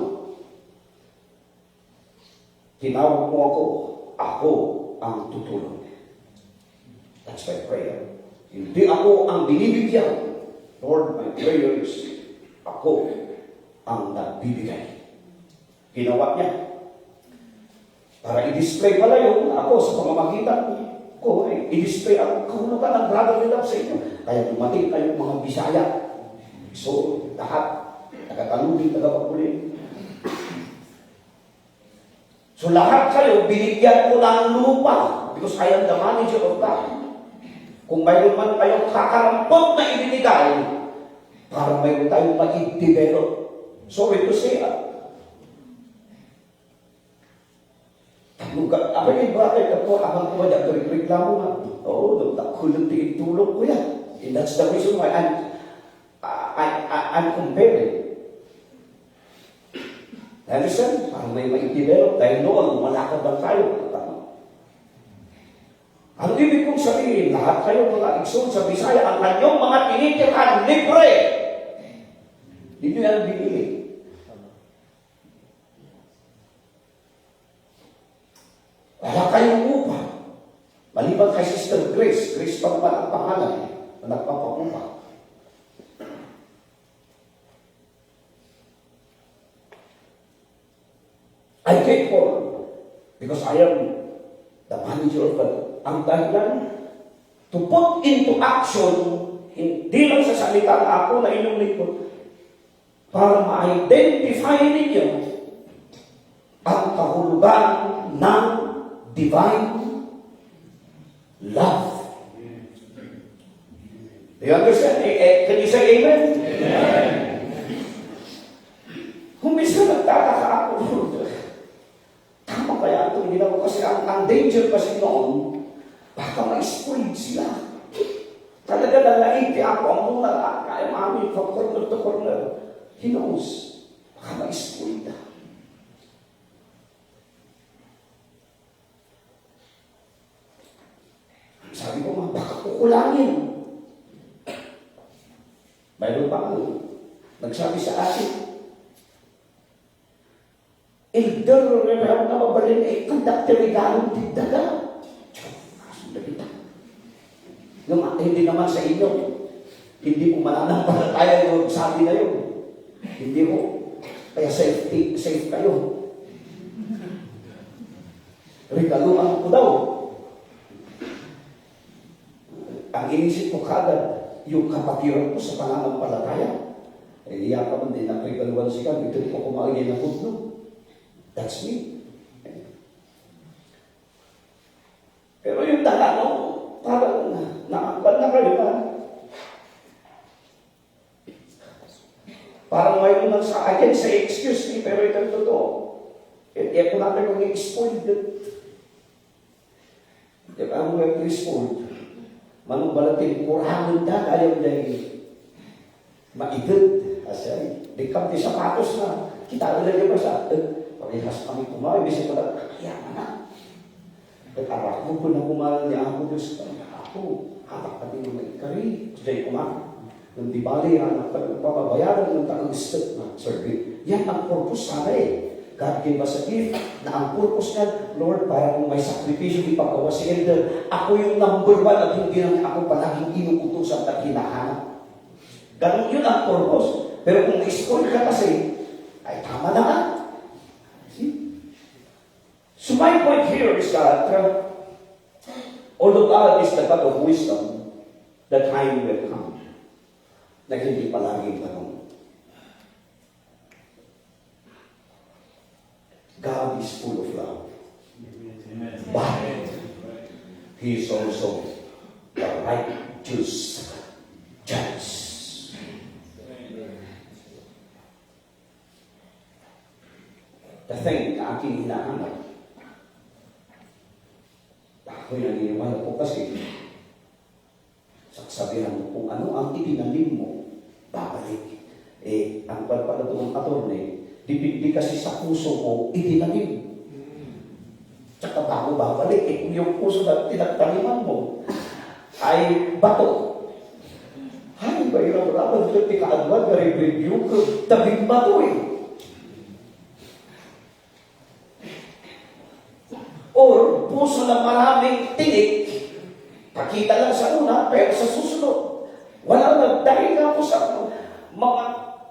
Tinawag mo ako ang tutulong. That's my prayer. Hindi ako ang binibigyan. Lord, my prayer is, ako ang nagbibigay. Ginawa niya. Para i-display pala yung ako sa pamamagitan ko, i-display ang kahulugan ng brotherly love sa inyo. Kaya dumating kayong mga Bisaya. So, lahat, nagkatanubing, tagapagpuli. So, lahat kayo, binigyan ko ng lupa because I am the manager of that. Kung mayroon man kayong kakarampot na ibinigay, para mayroon tayong mag-develop. Sorry to say, ako yung bakit ako, abang ko na reklamo nga. Oo, nagtakulang tulong ko yan. And that's the reason why I'm comparing. Understand? Parang may develop dahil noon, malakad lang tayo. Ang ibig kong sabihin, lahat kayo mga igsoon sa Bisaya, ang kanyong mga tinitirhan, libre. Hindi nyo yan binili. Wala kayong upa. Maliban kay Sister Grace pa naman ang pangalan na nagpapakupa. I came forward because I am the manager of God. Ang dahilan to put into action, hindi lang sa salita na ako na inyong lingkod, para ma-identify ninyo ang kahulugan ng divine love. Do you understand? Can you say amen? Amen. Kung minsan nagtataka ako, tama kaya ito, hindi na ko kasi ang danger kasi noon, baka ma-spoil sila. Talaga nalaiti ako ang muna, kaya mami, from corner to corner. He knows, baka ma-spoil na. Sabi ko, baka kukulangin. Mayroon pa nagsabi sa akin, Elder, na mabalin, conductor, regalong tindaga. Hindi naman sa inyo. Hindi ko mananampalataya yung sabi na yun. Hindi ko. Kaya safe kayo. Regaluhan ko daw. Ang inisip ko kagad, yung kapatiran ko sa pananampalataya. Iyak ka man din ang regaluhan siya. Ito ko kumain ng hudlo. That's me. Pero yung dala, parang naakban na kayo na. Parang mayroon lang sa akin, say, excuse me, pero ito totoo. Hindi ako natin kung i-spoiled. Hindi ka mo i-spoiled. Manong balatin, kurangan na, ayaw niya maigad. Asya, di kami sapatos na. Kita na niya ba sa parehas kami kumain, bisa ko lang, kaya na. At ko na kumain niya ako, Diyos, ako, hatak pa din yung ikari, dyan kumain. Nung di bali, papabayaran ng takang step na survey. Yan ang purpose sana God gave us a gift na ang purpose niya, Lord, para kung may sakripisyo, ipagawa si Elder, ako yung number 1 at hindi naman ako palaging inuutosan at hinahanap. Ganun yun ang purpose. Pero kung na-score ka kasi, ay tama na nga. So my point here is that although God is the God of wisdom, the time will come na hindi palaging ganun. God is full of love. But He is also the righteous judge. the thing na aking hinahanap. Ako'y naniniwala po kasi sa kasabihan mo kung ano ang itinanim mo, babalik. Ang pala ng attorney, dipindi kasi sa puso mo, itinanim. Tsaka bago babalik, kung yung puso na tinagtaniman mo ay bato. Hay, bayram-raman ito tikaadwan na review ko, tabing bato Or puso na maraming tinik, pakita lang sa una, pero sa susunod, wala na, dahil nga po sa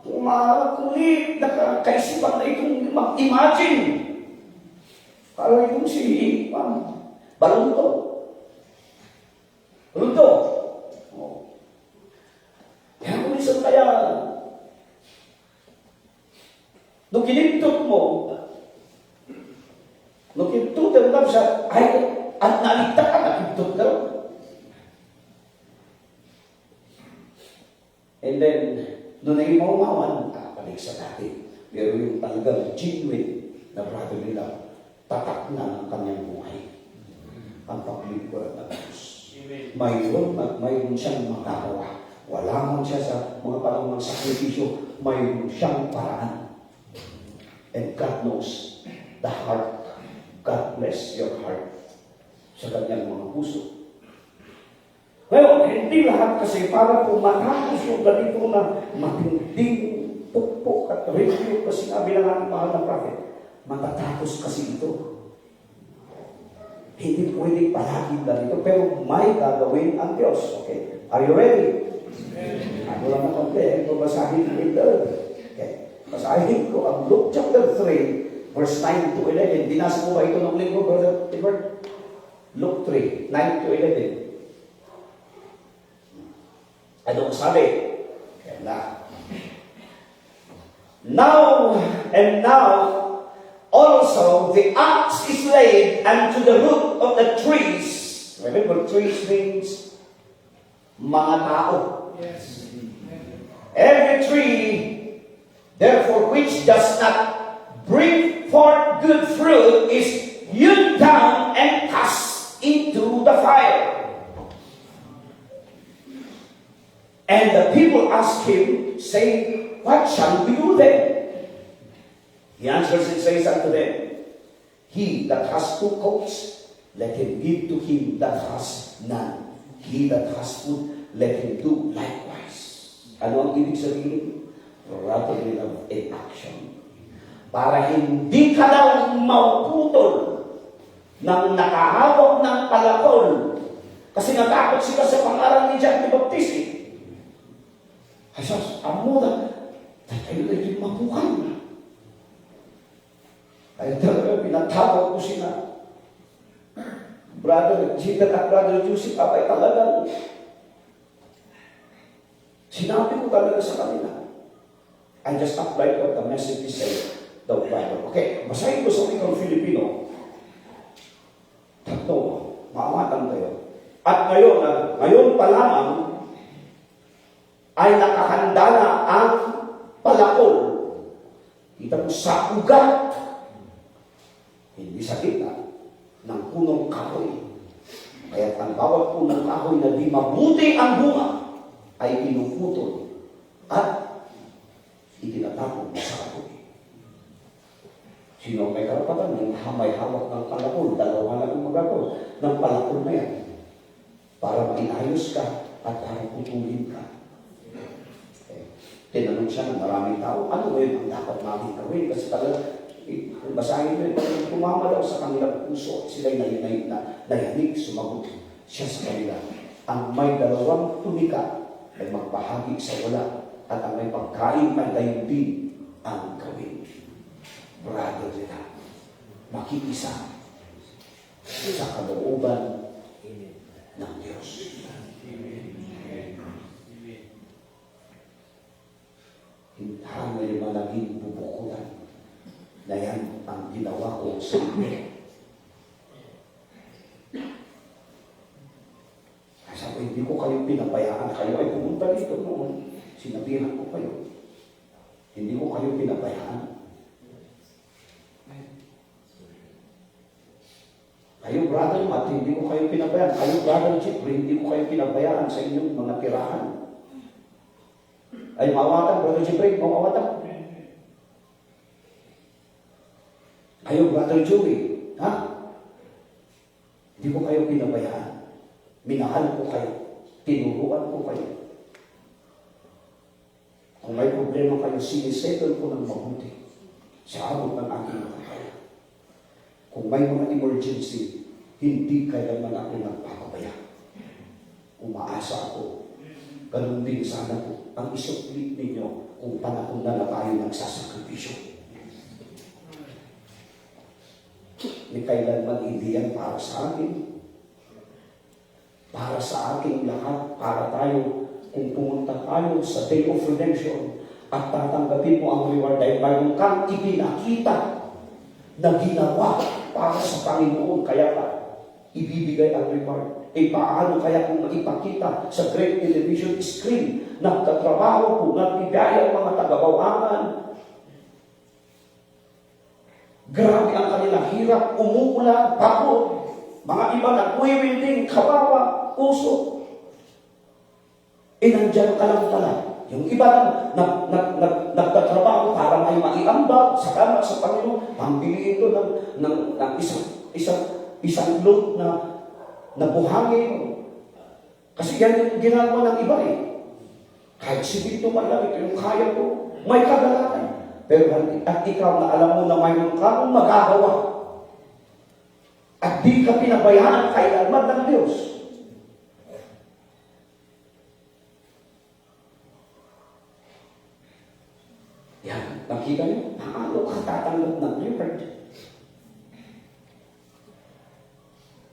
mga kulit na kaisipan na itong mag-imagine. Parang itong si Balunto. Balunto. Kaya kung isang kaya, nung kiniptot mo, nung kiniptot ka siya, ay, at nalita ka, nakiptot ka. And then, nung naging maumawan, nakapalik sa dati. Pero yung talagang genuine na brother nila, tatak na ng kanyang buhay. Ang paglingkuran ng Diyos. Mayroon siyang magagawa. Wala man siya sa mga panahon ng sakripisyo, mayroon siyang paraan. And God knows the heart. God bless your heart sa kanyang mga puso. Well, hindi lahat kasi para po matapos yung ganito na matinding pukpok at review kasi sinabi ng ating mahal na prophet, matatapos kasi ito. Hindi pwedeng palaging ganito, pero may gagawin ang Diyos. Okay? Are you ready? Ako lang na konti, babasahin ko ito. Okay. Basahin ko ang Luke chapter 3, verse 9 to 11. Binasa mo ba ito ng linggo, Brother Edward? Luke 3, 9 to 11. Ano sabi? Kaya na. Now also the axe is laid unto the root of the trees. Remember, trees means mga tao. Yes. Every tree, therefore, which does not bring forth good fruit is hewn down and cast into the fire. And the people asked him, saying, what shall we do then? He answers and says unto them, he that has 2 coats, let him give to him that has none. He that has food, let him do likewise. Ano ang ibig sabihin? Rather of in action. Para hindi ka daw maputol ng nakahawak ng palakol. Kasi natakot sila sa pangalan ni John the Baptist. Asas, amo na, tayo na yung mabuhay na. Kaya talaga, pinatawag ko sila. Brother Jitter at Brother Joseph, abay talagang sinabi ko talaga sa kanila. I just applied what the message is saying. The Bible. Okay, basahin ko sa wikang Filipino. Tatlo, maamatan kayo. At ngayon pa lamang, ay nakahanda na ang palakol. Kita mo sa ugat, hindi sa gitna ng punong kahoy. Kaya ang bawat punong kahoy na di mabuti ang bunga ay pinuputol at itinatapon sa kahoy. Sino may karapatan ng may hawak ng palakol? Dalawa lang ang magagawa ng palakol na yan para mainayos ka at para putulin ka. Tinanong siya ng maraming tao, ano ngayon ang dapat namin gawin? Kasi talaga, basahin mo yun, tumama daw sa kanilang puso, sila'y nayanig, sumagot siya sa kanila. Ang may 2 tunika ay magbahagi sa wala, at ang may pagkain ay dayuin ang gawin. Brother nila, makikisa sa kalooban ng Diyos. Hanggang naging bubukulan na yan ang ginawa ko sa inyo. Sabi ko, hindi ko kayo pinabayaan. Kayo ay pumunta dito noon. Sinabihan ko kayo. Hindi ko kayo pinabayaan. Kayo, Brother Matt, hindi ko kayo pinabayaan. Kayo, Brother Jeffrey, hindi ko kayo pinabayaan sa inyong mga tirahan. Ay, mawatan, Brother Jeffrey, mawatan. Kayo, Brother Joey, ha? Hindi ko kayo pinabayaan. Minahal ko kayo. Tinuruan ko kayo. Kung may problema kayo, sinisettle ko ng mabuti sa abot ng aking makakaya. Kung may mga emergency, hindi kailanman ako nagpapabaya. Umaasa ako. Ganun din sana po ang isuplit ninyo kung panahon na tayo nagsasakripisyo. Ni kailanman hindi yan para sa akin. Para sa aking lahat, para tayo, kung pumunta tayo sa Day of Redemption at tatanggapin mo ang reward dahil mayroon kang ipinakita na ginawa para sa Panginoon, kaya ka ibibigay ang reward. E paano kaya kung maipakita sa great television screen, nagtatrabaho po, nagbigay ang mga tagabawangan, grabe ang kanilang hirap, umuulan, pagod, mga iba nag-wielding, kawawa, puso. Nandyan ka lang pala. Yung iba nagtatrabaho para may maiambag sa kamat sa Panginoon. Pambili ito ng isang load na buhangin. Kasi yan yung ginagawa ng iba eh. Kahit sibito man lang, ito yung kaya ko. May kagalakan. Pero at ikaw na alam mo na mayroon kang magagawa. At di ka pinabayaan kailanman ng Diyos. Yan, nakita niyo, paano ka tatanggap ng reward?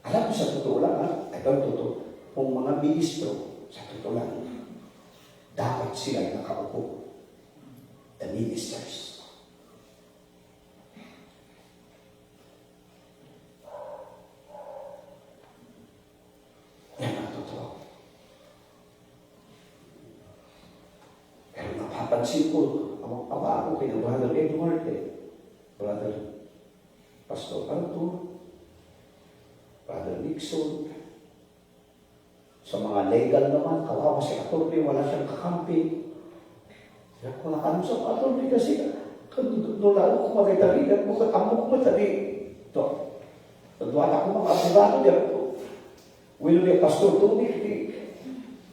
Alam ko sa totoo lang, ito totoo, kung mga ministro, sa totoo lang, dapat sila nakaupo. The ministers. Yan ang totoo. Pero napapansin ko, ako kay Brother Edward, Brother Pastor Arthur, Brother Nixon, sa mga legal naman, kawawa si attorney, wala siyang kakampi. Kaya kung nakanong sa attorney kasi, nulalo ko magkitarigan, amok mo tali. Ito, nagwala ko mga abogado niya. Will be Pastor Tony,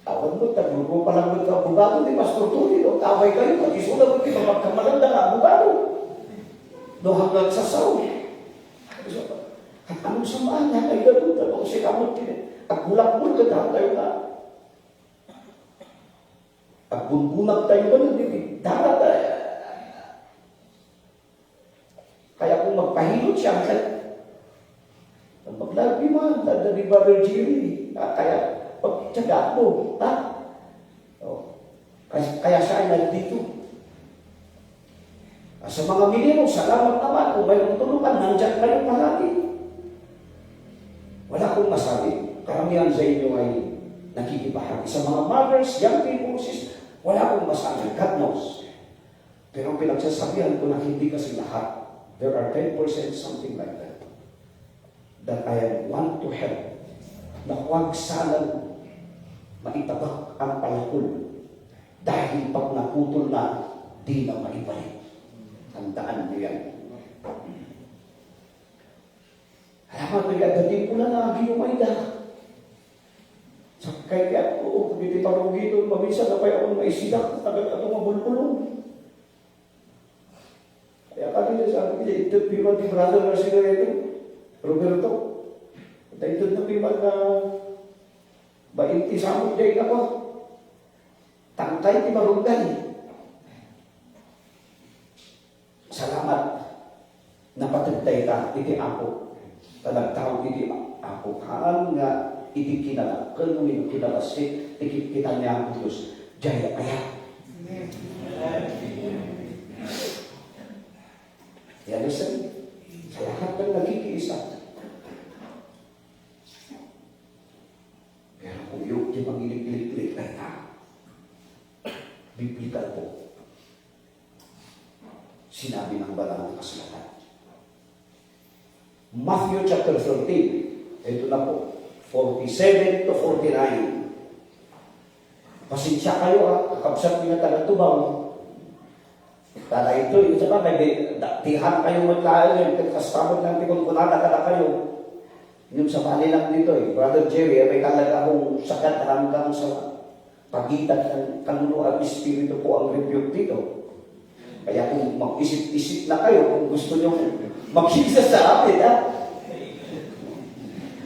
tawag mo, taglugo pa lang ng abogado ni Pastor Tony, taway kayo, pati sulat mo, di ba magkamalanda na abogado? No hanggang sa saw. At anong samaan na kayo gano'n, tanong si kamot, at bulak-bulak ka tayo na. At bunbunag tayo ba nun, darat kaya kung magpahilot siya, maglagi man, ni Brother Jerry, kaya pagtsagaan mo, ha? Kaya siya ay nandito. Sa mga minimo, salamat naman kung mayroong tulungan, nandyan kayo palagi. Wala akong masabi. Karamihan sa inyo ay nakikibahagi. Sa mga mothers, young people, wala akong masabi. God knows. Pero pinagsasabihan ko na hindi kasi lahat. There are 10% something like that. That I want to help. Na huwag sanang maitabak ang palakol. Dahil pag naputol na, di na maibalik. Tandaan niyo yan. Alamat na gagating ko na na ginumayda. Sa kaya ako, hindi parugito, maminsan na kaya ako maisidak, tagal ako mabulpulong. Kaya kanina sabi ko, ito piman ni Brother Marcelo Roberto. Ito na piman na bainti sa among day ako. Tangkay ti marundan. Salamat na patagtay ka, iti ako. Talagtawag iti ako. Haan nga iti kinala. Kung may kinalasit, iti kita niya ang Diyos. Jaya kaya. Yan isa. Sa lahat ng nagkikiisa. Pero kung yung di pangilig-ilig-ilig na ita, biblical po. Sinabi ng banal na kasulatan. Matthew chapter 13, Ito na po, 47 to 49. Pasensya kayo kakabsat niya taga-tubaw. Tala ito, yung sa bagay, tihan kayo maglaan yun, kastamod lang kung kunada ka kayo. Yung sa bali lang dito Brother Jerry, may talaga akong sakat hanggang sa pagitan ng kaluluwa at espiritu po ang rebuke dito. Kaya kung mag-isip-isip na kayo, kung gusto nyo magsisa sa amin,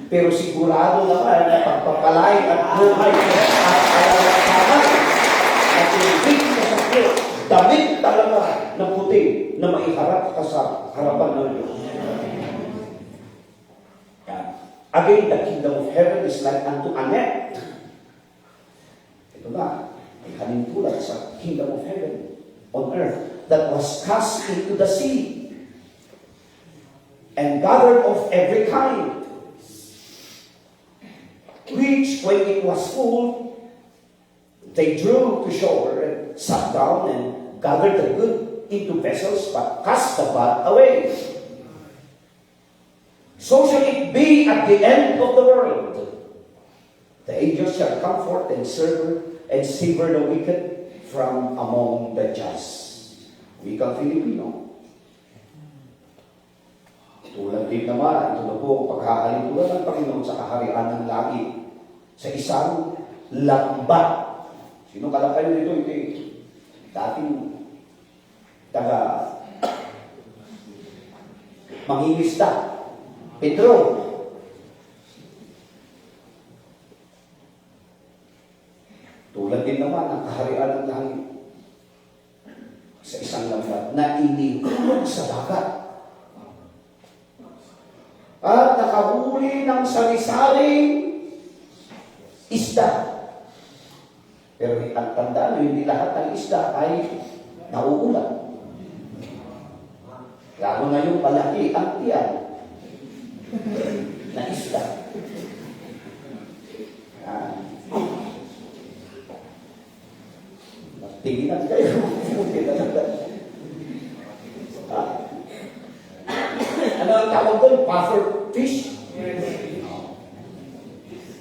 Pero sigurado naman na pagpapalain at buhay at kalalasahan at hindi na sakit, damit talaga na puti na maiharap ka sa harapan ng Diyos. Again, the kingdom of heaven is like unto a net. Ito na, may kanintulan sa kingdom of heaven on earth that was cast into the sea and gathered of every kind, which when it was full, they drew to shore and sat down and gathered the good into vessels, but cast the bad away. So shall it be at the end of the world. The angels shall come forth and sever the wicked from among the just. Wikang Filipino. Tulad din naman, ito na po ang pagkakalintuan ng Panginoon sa kaharian ng langit sa isang lambat. Sino kala kayo nito? Ito dating taga mangingisda. Pedro. Tulad din naman ang kaharian ng langit sa isang lambat na inihulog sa dagat at nakahuli ng sari-saring isda. Pero ang tandaan, hindi lahat ng isda ay nauulan. Lalo na yung palaki ang tiyan na isda. Tingnan kayo. Ano ang tawag doon? Puffer fish?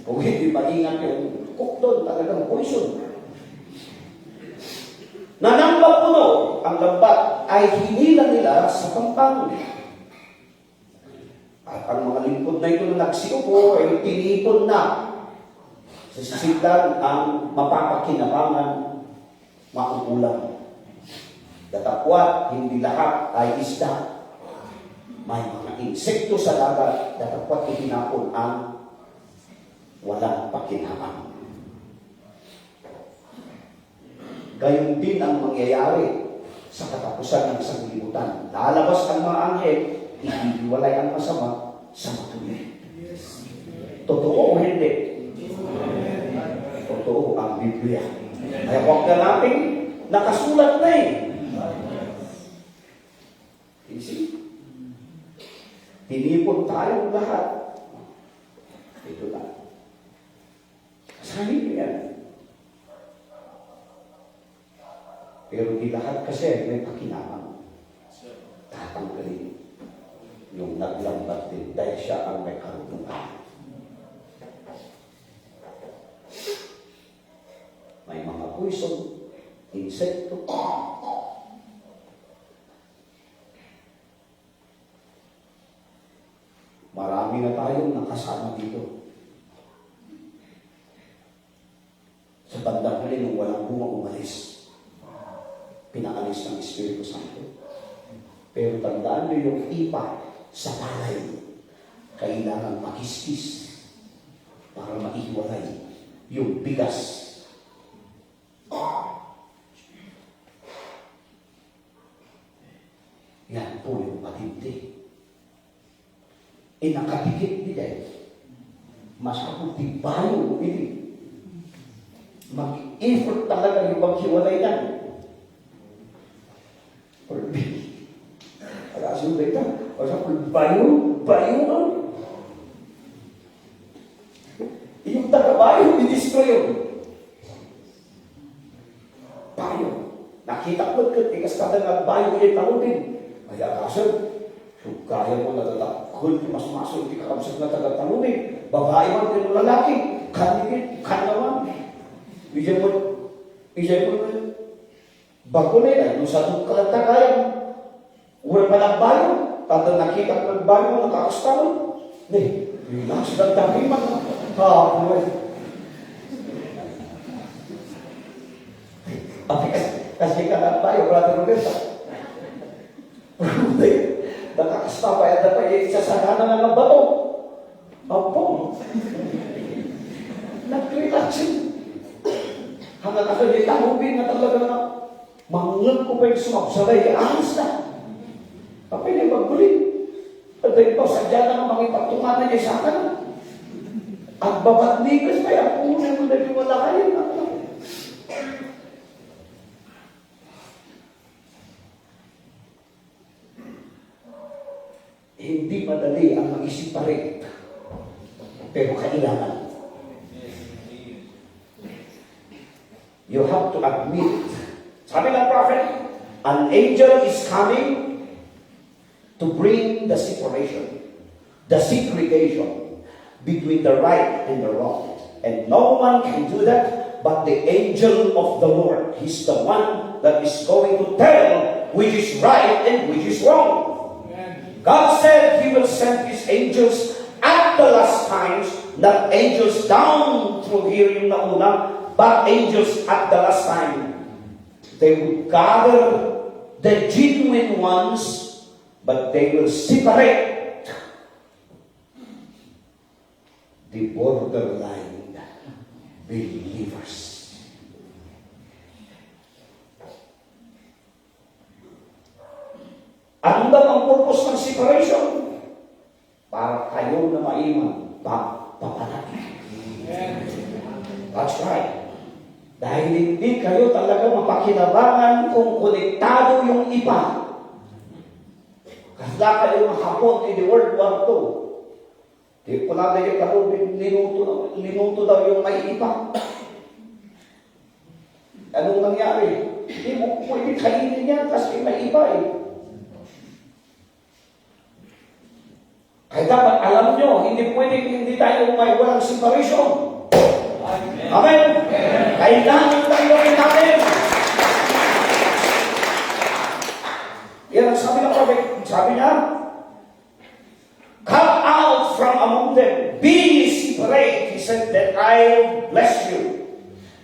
Kung hindi maingat yung cook doon, talagang poison. Nanambang puno ang lambat ay hinila nila sa pampang. At ang mga lingkod na ito na nagsiupo ay tinipon na sa sisidlan ang mapapakinabangan mauulang. Datapwat, hindi lahat ay isda. May mga insekto sa dagat, datapwat itinapon ang walang pakinabang. Gayon din ang mangyayari sa katapusan ng sanglibutan. Lalabas ang mga anghel, ihiwalay ang masama sa matuloy. Totoo o hindi? Totoo ang Biblia. Kaya huwag na natin nakasulat na Easy. Tinipon tayong lahat. Ito na. Sabi yan. Pero di lahat kasi may pakinabang. Tatanggalin yung naglambat din dahil siya ang may karunungan. May mga poison, insekto. Marami na tayong nakasama dito. Sa bandang huli nung walang bunga umalis. Pinaalis ng Espiritu Santo. Pero tandaan nyo yung ipa sa palay. Kailangan makiskis para maihiwalay yung bigas. Yan po yung matindi. Nakadikit nila. Mas kapunti bayo ini. Mag-effort talaga yung paghiwalay yan. Pag-asin ba ito? Bayo. Yung taga-bayo, i-destroy yun. Bayo. Nakita ko, tikas ka na bayo yung tanong din. Kaya kasi, kaya mo natatak. Kung mas maso, hindi ka kamsat na taga-talunin. Babae man, din mo lalaki. Kanigit, kanaman. Iyan mo, bago na yan. Yung sa itong kalagtagayan, wala pa ng bayo. Tata nakita ko ng bayo, nakakastawan. Relax lang dami man. Kasi ka ng bayo, Brother Roberta. Nakakastapa yan na pa yung isasagana na ng bato. Apo. Nag-relax yun. Hanggang ako yung tahubin na talaga na mangal ko pa yung sumabsalay. Anis na. Kapag yung magbulit. At dahil pa sadya na mga ipagtunganan niya sa akin. At babatnikas pa yan. Punan mo na wala kayo. Hindi madali ang mag-isip pa rin. Pero kailangan. You have to admit. Sabi ng prophet, an angel is coming to bring the separation, the segregation between the right and the wrong. And no one can do that but the angel of the Lord. He's the one that is going to tell which is right and which is wrong. God said He will send His angels at the last times, not angels down through here yung nauna, but angels at the last time. They would gather the genuine ones, but they will separate the borderline believers. Ano ba ang purpose ng separation? Para kayo na maiman, papanatag. That's right. Dahil hindi kayo talaga mapakinabangan kung konektado yung iba. Kasla kayo ng Hapon in the World War II. Di ko na yung kalubin, linuto daw yung may iba. Anong nangyari? Hindi mo pwede kainin yan kasi may iba eh. Kaya dapat alam nyo, hindi pwede hindi tayo may walang separation. Amen. Amen. Kailangan tayo natin. Yan ang sabi ng prophet. Sabi niya, come out from among them. Be separate. He said that I'll bless you.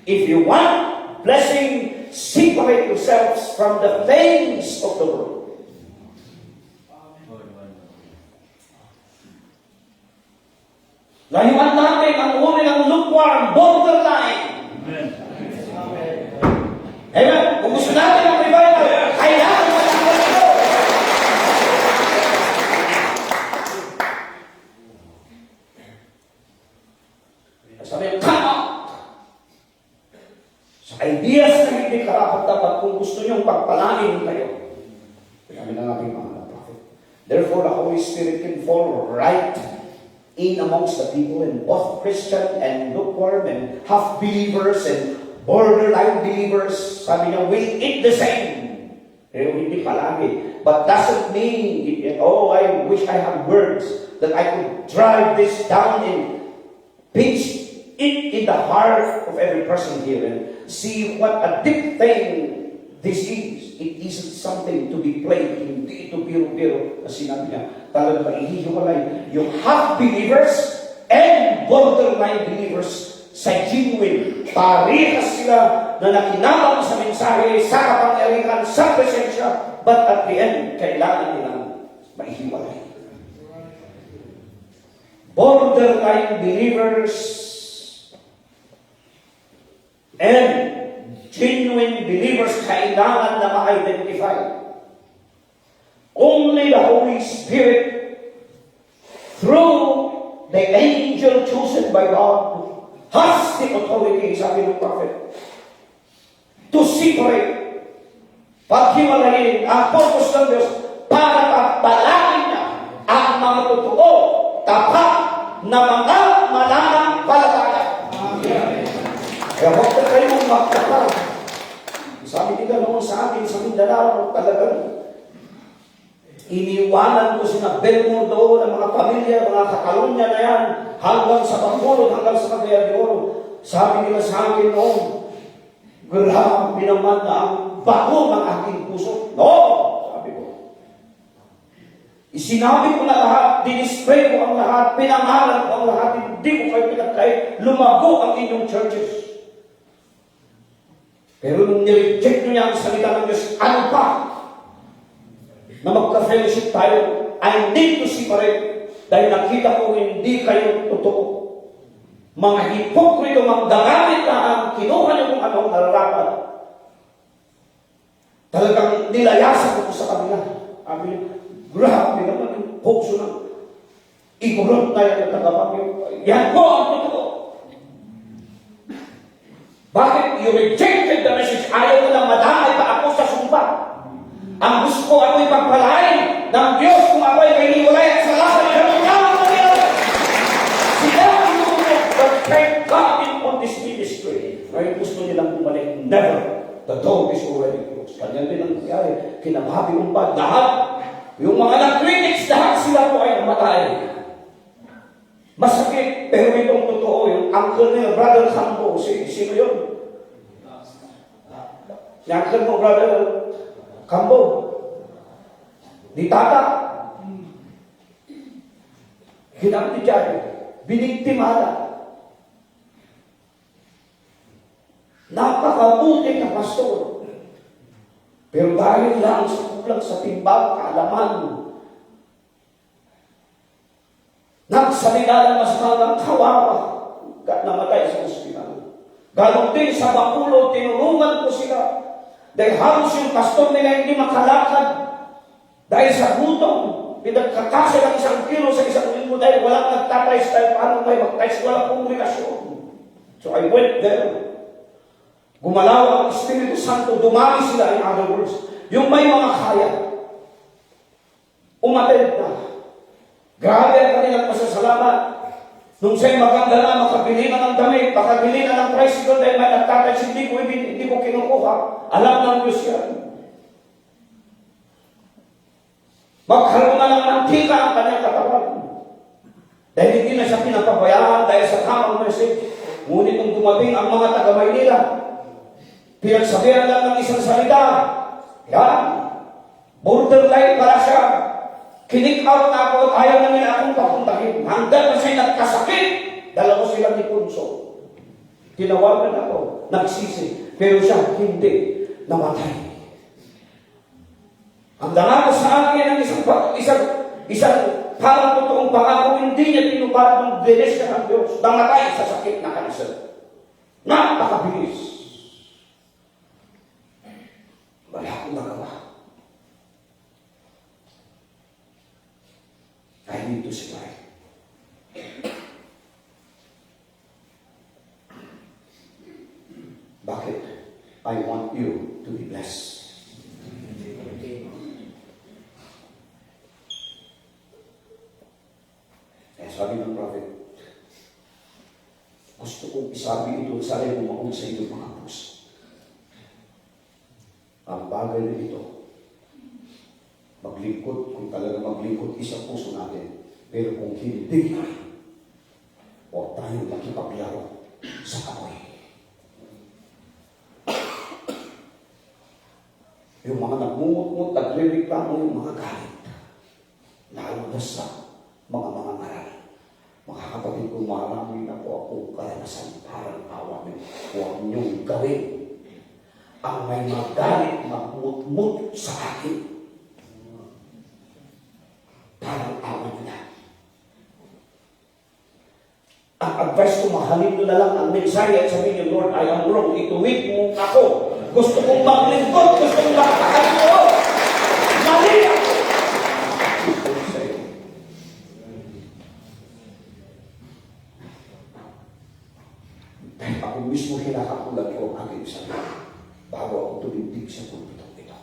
If you want blessing, separate yourselves from the things of the world. Layuan natin ang uri ng lukewarm, borderline. Amen. Amen. Kung gusto natin ang revival, kailangan matanggal ito. Sabi, come out. Sa ideas na hindi karapat-dapat kung gusto niyong pagpalain kayo. Sabi na natin mga prophet. Therefore, the Holy Spirit can fall right in amongst the people, and both Christian and lukewarm and half-believers and borderline believers, sabi niya, will eat the same. Pero hindi palagi. But doesn't mean, I wish I had words that I could drive this down and pinch it in the heart of every person here and see what a deep thing this is. It isn't something to be played. Hindi ito biro-biro. Kasi sinabi niya, talagang maihihiwalay yung half-believers and borderline believers sa genuine. Parehas sila na nakinabang sa mensahe, sa kapangyarihan, sa presensya, but at the end, kailangan nilang maihiwalay. Borderline believers and genuine believers kailangan na ma-identify. Only the Holy Spirit, through the angel chosen by God, has the authority, sabi ng prophet, to separate, paghiwalayin ang purpose ng Diyos para pagpalain niya ang mga totoo, tapat na mga mananampalataya. Kaya huwag na kayong magkakal. Sabi nila noon sa atin sa Mindanao, talagang Iniwanan ko sina Belmore doon, ang mga pamilya, mga Katalunya na yan, hanggang sa Bacolod, hanggang sa Cagayan de Oro. Sabi nila sa akin noon, grabe naman na ang bago ng aking puso. No! Sabi ko. Isinabi ko na lahat, dinisplay ko ang lahat, pinangalan ko ang lahat, hindi ko kayo pinagkait, lumago ang inyong churches. Pero nung nireject nyo niya ang salita ng Diyos, ano pa? Na magka-fellowship tayo, I need to separate dahil nakita ko hindi kayo totoo. Mga hipokrito, magdagamit na ang kinuha niyo kung anong nararapat. Talagang nilayasan ko sa kanila. Sabi, grabe naman yung puso ng igorot na yan at tagapag. Yan po ang totoo. Bakit? You rejected the message. Ayaw ko lang madamay pa ako sa sumpa. Ang gusto ko ako'y pagpalain ng Diyos kung ako'y kainiwalay at salamat ng Panginoon. Sila ang lumulog, but thank God on this ministry. Ngayon gusto nilang bumalik. Never. The door is already closed. Ganyan din ang nangyari. Kinababi kong ba? Lahat. Yung mga nag-critics, lahat sila po ay namatay. Masakit, pero itong totoo. Yung uncle nila, brother Sambo, sino yun? Yung uncle mo, brother Kambo. Di tata. Hinamit dyan. Biniktimada. Napakabuti na pastor. Pero dahil lang sa kulang sa timbang, kaalaman, nagsalita ng mas malang kawawa, namatay sa ospital. Ganon din sa Bacolod, tinulungan ko sila. Dahil halos yung pastor nila hindi makalakad. Dahil sa gutom, pinagkakasya ng 1 kilo sa 1 linggo dahil walang nagtatrace tayo. Paano may magtrace? Walang kongregasyon. So I went there. Gumalaw ang Espiritu Santo, dumami sila, in other words. Yung may mga kaya, umatid na. Grabe ang kanilang pasasalamat. Nung siya'y maganda na, makabili na ng damit, makabili na ng tricycle dahil may nagtatouch, hindi ko kinukuha. Alam ng Diyos yan. Magkaroon na ng mantika ang kanyang katawan. Dahil hindi na siya pinapabayaan dahil sa tamang message. Ngunit nung dumating ang mga taga-Maynila, pinagsabihan lang ng isang salita. Yan. Borderline pala siya. Kinik out na ako at ayaw na nila akong papuntahin. Hanggang na siya'y nagkasakit. Dalawa silang ni Punso. Tinawagan ako. Nagsisi. Pero siya hindi namatay. Ang dangako sa akin ng isang parang totoong pangako, hindi niya tinupad ng bilis ng Diyos. Namatay sa sakit na kanser. Napakabilis. Wala akong nagawa. I need to survive. Bakit? I want you to be blessed. Kaya sabi ng prophet, gusto kong isabi ito sa rin umaon sa inyong mga puso. Ang bagay na ito, maglingkod, kung talaga maglingkod, isang puso natin. Pero kung hindi, huwag tayong makipaglaro sa kapoy. Yung mga nagmumut-mut, naglireklamo yung mga galit. Lalo na sa mga ngaral. Mga kapatid ko, marami na po ako karanasan parang awamin. Huwag niyong gawin. Ang may magalit, magmut-mut sa akin. Parang awan na. Ang advice ko, mahalin nyo na lang ang mensahe at sabihin niyo, Lord, I am wrong. Ituwid mo ako. Gusto kong maglingkod. Gusto kong makakain ko. Mali ako. Dahil ako mismo hinakakulat ko ang aking sarili bago ako tumindig sa pulpitong ito.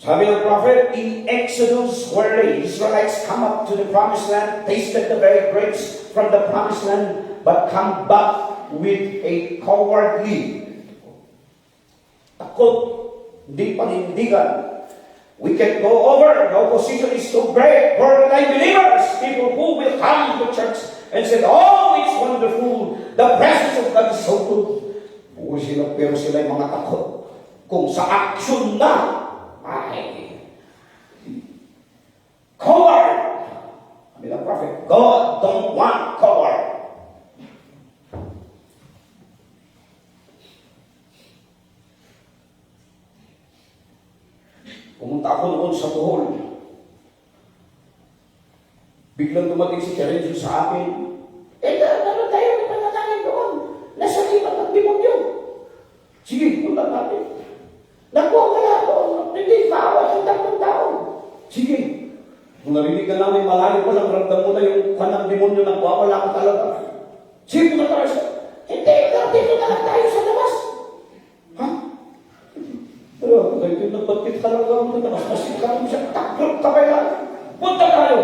Sabi ng prophet, in Exodus, where the Israelites come up to the promised land, tasted the very grapes from the promised land, but come back with a cowardly, takot, hindi panindigan, We can go over. The opposition is too great. Born-again believers, people who will come to church and say, oh, it's wonderful. The presence of God is so good. Buhay sila, pero sila yung mga takot. Kung sa action na, ay, coward. I mean, the prophet, God don't want coward. Pumunta ako noon sa Bohol. Biglang dumating si Terencio sa akin. Ano tayo panatangin doon? Nasa lipat ng demonyo. Sige, punta natin. Nakuha ka na doon. Hindi maawa ng tatlong tao. Sige. Kung narinig ka namin malayo pa lang, ramdam mo na yung kanang demonyo ng wala ka talaga. Sige, punta tayo. Hindi, dito na lang tayo sa labas. Ha? Pero, dahil nagbatit ka lang ang mga kasi kami siya, taklop ka kaya. Punta tayo.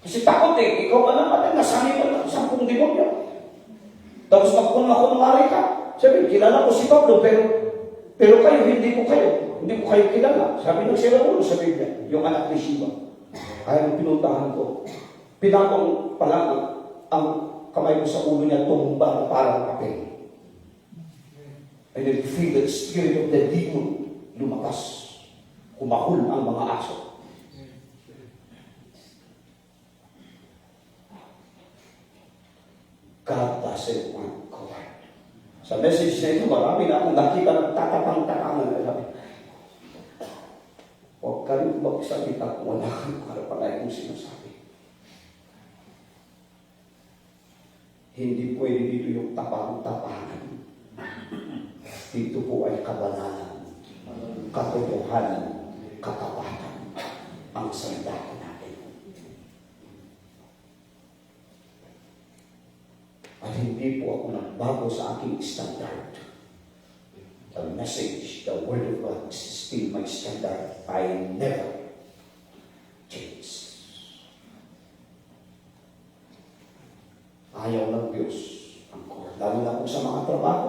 Kasi takot eh, ikaw ka naman, nasanay ka ng 10 demonyo. Tapos magkunmari ka. Sabi, kilala ko si Pablo, pero kayo, hindi ko kayo kilala. Sabi ng sila ulo sa Biblia, yung anak ni Shiva. Kaya nung pinuntahan ko, pinakong pala ang kamay ko sa ulo niya, tumba na parang kapel. And then feel the spirit of the demon lumakas. Kumahul ang mga aso. God doesn't want coward. Sa message na ito, marami na akong nakita ng tatapang-tapangan. Huwag ka rin magsalita kung wala kang karapanay kung sinasabi. Hindi pwede dito yung tapang-tapangan. Dito po ay kabanalan, katotohanan, katapatan ang salita natin. At hindi po ako nagbago sa aking standard. The message, the word of God is still my standard. I never change. Ayaw ng Diyos ang core. Lalo na po sa mga trabaho.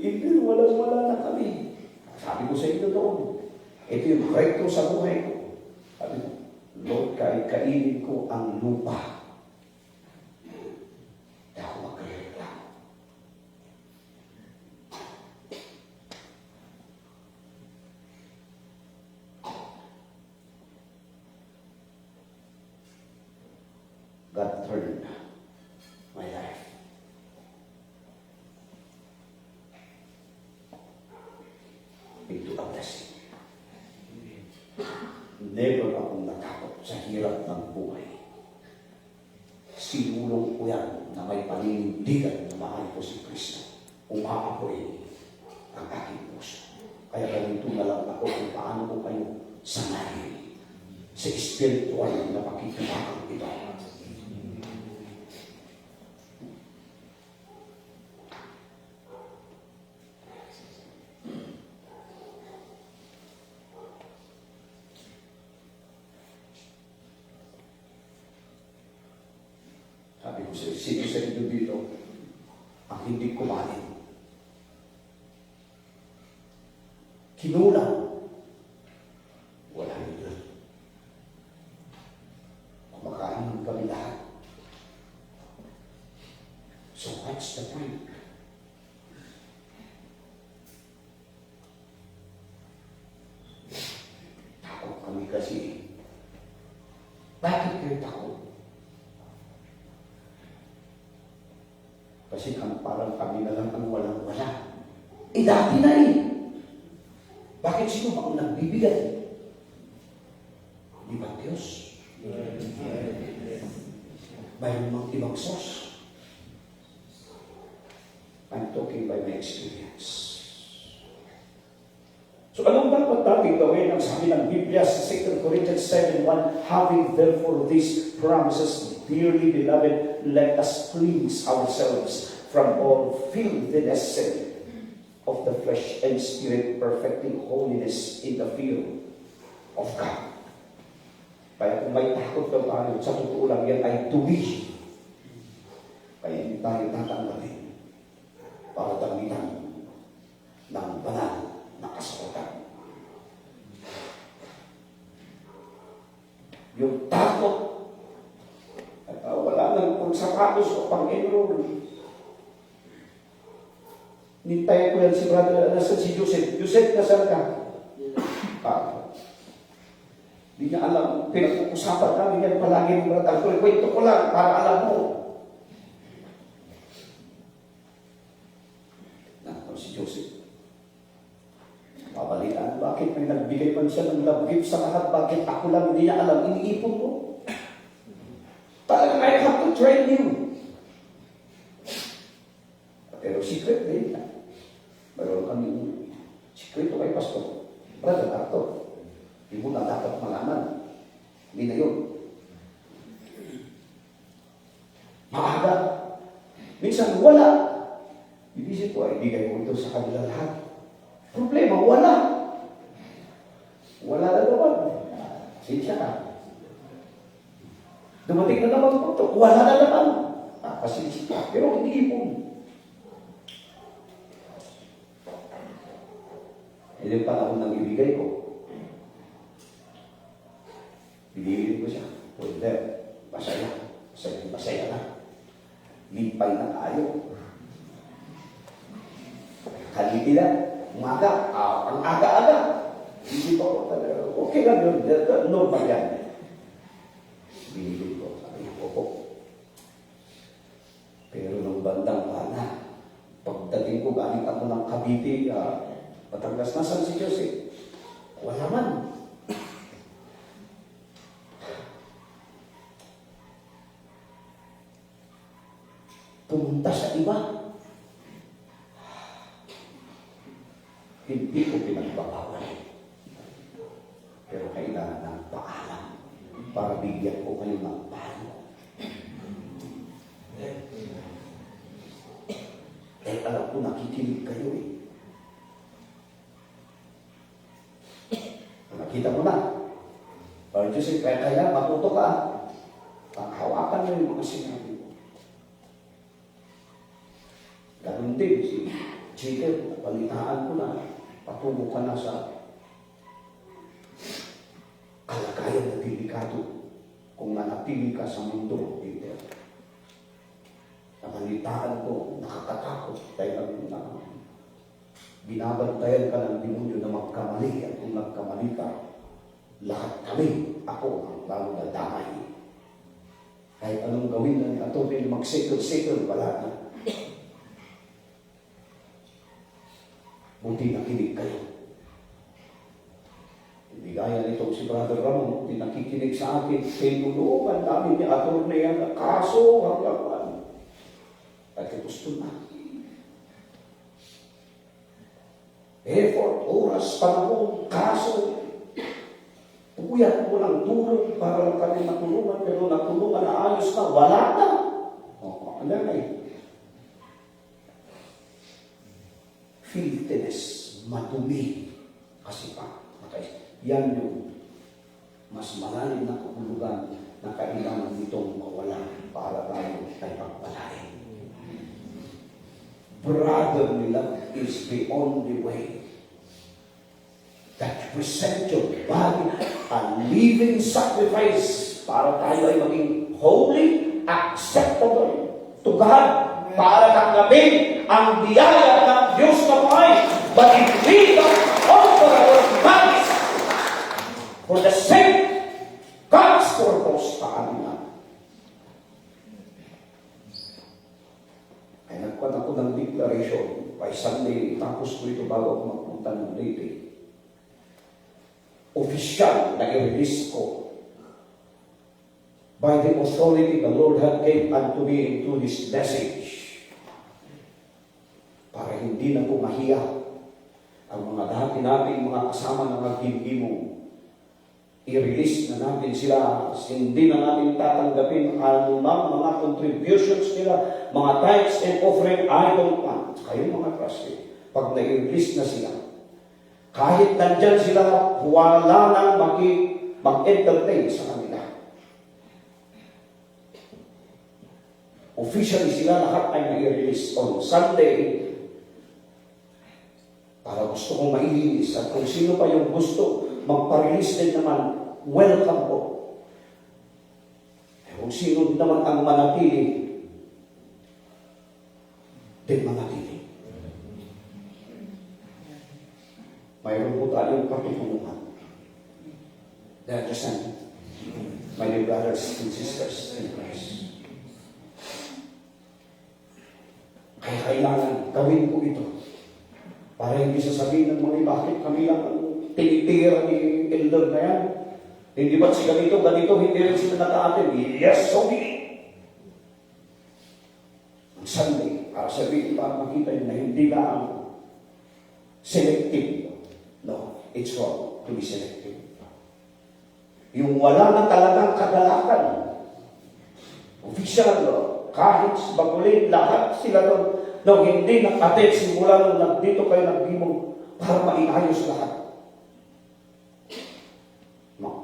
Hindi, wala na kami. Sabi ko sa inyo doon, ito yung rekto sa buhay ko. Sabi ko, Lord, kainin ko ang lupa. Hindi ako magreklamo. God turned my life. Into a blessing. Never akong natakot sa hirap ng buhay. Sinulong ko yan na may paninindigan na mahal ko si Kristo. Umaapoy ang aking puso. Kaya ganito na lang ako kung paano ko kayo sanayin sa espiritual na pakikibakang ito. Sabi ko sa inyo dito, ang hindi kumain. Kinulang. Wala yun. Kumakain kami lahat. So what's the point? Takot kami kasi. Bakit kayo takot? Kasi parang kami na lang ang walang-wala. Dati na eh. Bakit sino ba ang nagbibigay? Di ba Diyos? Mayroon mga ibang source. I'm talking by my experience. So anong dapat natin gawin? Ang sabi ng Biblia sa 2 Corinthians 7:1, having therefore these promises, dearly beloved, let us cleanse ourselves from all filthiness of the flesh and spirit, perfecting holiness in the fear of God. Kaya kung may takot daw tayo, sa totoo lang yan ay tuwi. Kaya hindi tayo tatanggalin para damitan yung takot. At wala nang pagsapatos o pang-enroll. Nintay ko yan si brother, nasa si Joseph. Joseph, nasan ka? Hindi niya alam. Pinag-uusapan namin yan palagi ng brother. Kwento ko lang para alam mo. Si Joseph. Babalitaan, bakit may nagbigay man siya ng love gift sa lahat? Bakit ako lang hindi niya alam? Iniipon ko. Talagang I have to train you. Pero secret din. Mayroon kami sikreto kay Pastor. Brother, Arthur, hindi mo na dapat malaman. Hindi na yun. Maaga. Minsan wala. Ibisip ko, ibigay mo ito sa kanila lahat. Problema, wala. Wala na naman. Sinsya ka. Dumating na naman po ito. Wala na naman. Pasinsya ka. Pero hindi ipon. Yung panahon ng ibigay ko, binibili ko siya. Pwede, masaya. Masaya na. Limpay na tayo. Haliti lang. Umaga, ang aga-aga. Hindi pa ko talaga. Okay lang yun. Normal yan. Binibili ko. Sabi ko. Pero nung bandang pana, pagdating ko, galing ako ng Cavite, Batangas, nasan si Joseph? Wala man. Pumunta sa iba. Hindi ko pinagbabawal. Pero kailangan ng paalam para bigyan ko kayo ng paano. Eh, alam ko nakikinig kayo eh. Nakita mo na. Pero Diyos, kaya matuto ka. Hawakan mo yung mga sinabi mo. Ganun din si Jacob, palitaan ko na. Patungo ka na sa kalagayan na delikado kung nanatili ka sa mundo, Peter. Napalitaan ko, nakakatakot dahil binabantayan ka ng demonyo na magkamali at kung nagkamali ka, lahat kami, ako ang lalo na damay. Kahit anong gawin na ni Atty. Mag-second, wala na. Buti nakinig kayo. Hindi gaya nitong si Brother Ramon, hindi nakikinig sa akin, tinulungan namin ni Atty. Yan, kaso hanggang ano. At gusto na. Effort, oras, panahon, kaso. Puyat mo ng tulong para lang kami matulungan, pero natulungan na ayos na, wala na. O, ano na eh. Filthiness, madumi. Kasi pa, yan yung mas malalim na kahulugan na kailangan nitong mawala para tayo ay pagpalain. Brotherly love is the only way that present your body a living sacrifice para tayo ay maging holy, acceptable to God, para tanggapin ang biyaya ng Diyos na buhay. But if we don't offer our bodies for the sake God's purpose, paano na? Ay nagkuhan ako ng declaration by Sunday, tapos ko ito bago ako magpunta ng Leyte. Opisyal na i-release ko by the authority the Lord had gave unto me into this message para hindi na po mahiya ang mga dati nating mga kasama na maghihimong. I-release na natin sila. Hindi na natin tatanggapin anumang mga contributions nila, mga tithes and offering. I don't want. Kayo mga trustee, pag na-release na sila, kahit nandyan sila, wala nang mag-entertain sa kanila. Officially sila lahat ay nai-release on Sunday para gusto kong mailinis. At kung sino pa yung gusto magpa-release din naman, welcome po. Kung sino naman ang manatili, din manatili. Mayroon po tayong patutunguhan. Do you understand? My dear brothers and sisters in Christ. Kaya kailangan gawin po ito para hindi sasabihin ng mga bakit kami lang ang tinitira ni elder na yan. Hindi ba't si ganito, hindi rin sila naka-attend. Yes, so be it. Ang Sunday, para sabihin, para makita nyo na hindi na ang selective. No, it's wrong to be selective. Yung wala na talagang kadalakan. Official, kahit bagulin, lahat sila doon. No, hindi nag-attend simula nung nandito kayo nagbimong para mainayos lahat.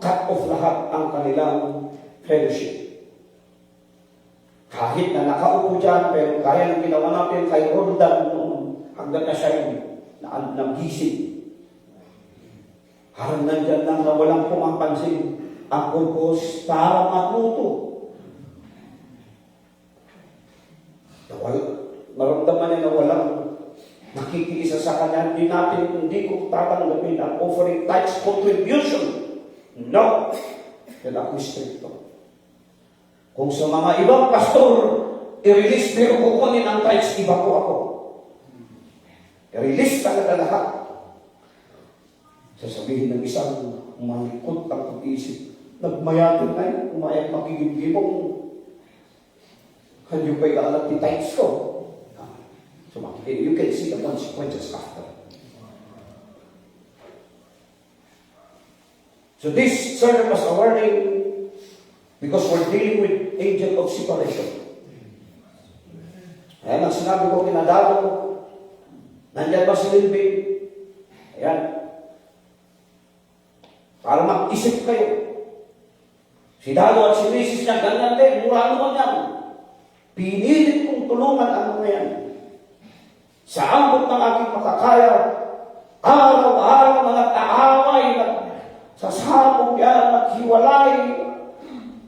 Cut off lahat ang kanilang fellowship. Kahit na nakaupo dyan, pero kaya ng ginawa natin kay Roldan noon, hanggang na siya yung nagising. Harang nandyan lang na walang pumapansin ang purpose para matuto. Maramdaman niya na walang nakikiisa sa kanya, hindi ko tatanggapin ang offering tithes contribution. No! Yan ako stricto. Kung sa mga ibang pastor, i-release pero kukunin ang tithes, iba po ako. I-release talaga lahat. Sasabihin ng isang malikot ang pag-isip, nagmayatin na yun, umayak makigibgibong, hindi pa ikaalat ni tithes ko. So you can see the consequences after. So this sermon was a warning because we're dealing with angel of separation. Ayan ang sinabi ko kinadalo. Nandyan ba si Linvin? Ayan. Para mag-isip kayo. Si Dalo at si Mrs. niya, ganyan din. Mura naman yan. Pinilit kong tulungan ang mga yan. Sa ambot ng aking makakaya, araw-araw mga taaway, sasabog yan, naghiwalay,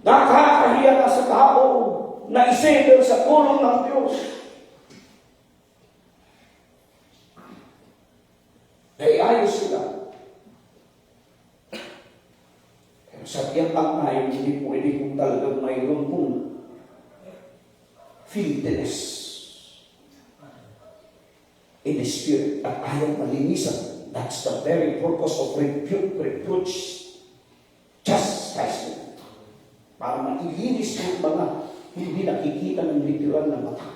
nakakahiya na sa tao, na isipin sa tulong ng Diyos. Ay ayos sila. Pero sa tiyak ang tayo, hindi pwede kung talagang mayroon kong filthiness in the spirit at ayaw malinisan. That's the very purpose of reproach, chastisement. Para mailinis yung mga hindi nakikita ng literal na mata.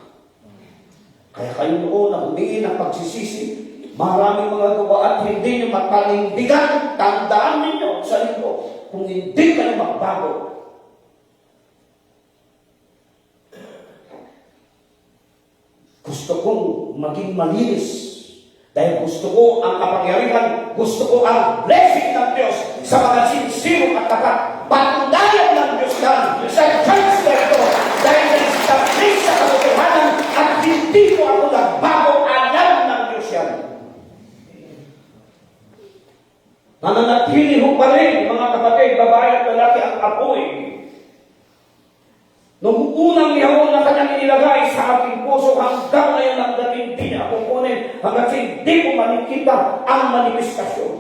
Kaya kayo noon na humingi ng pagsisisi, maraming mga gawa at hindi nyo matalindigan, tandaan ninyo sa linggo, kung hindi kayo magbago. Gusto kong maging malinis. Dahil gusto ko ang kapangyarihan, gusto ko ang blessing ng Diyos sa mga sinsirong at tapat. Patundayan ng Diyos yan sa church na ito dahil na-establish sa katotohanan at hindi ko ako nagbago, alam ng Diyos yan. Nananatili ho pa rin, mga kapatid, babae at lalaki ang apoy. Nung unang yaon na kanyang inilagay sa aking puso, hanggang ngayon ang dating di niya ako kunin, hanggang hindi ko manikita ang manifestasyon.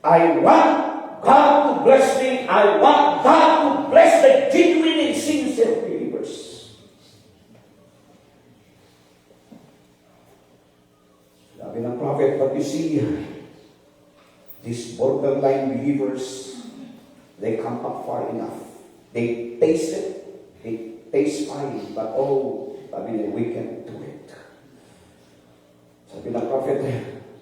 I want God to bless me. I want God to bless the genuine and sincere believers. Sabi ng prophet, but you see, these borderline believers, they come up far enough. They taste it. It tastes fine. But sabi nila, we can't do it. Sabi ng prophet,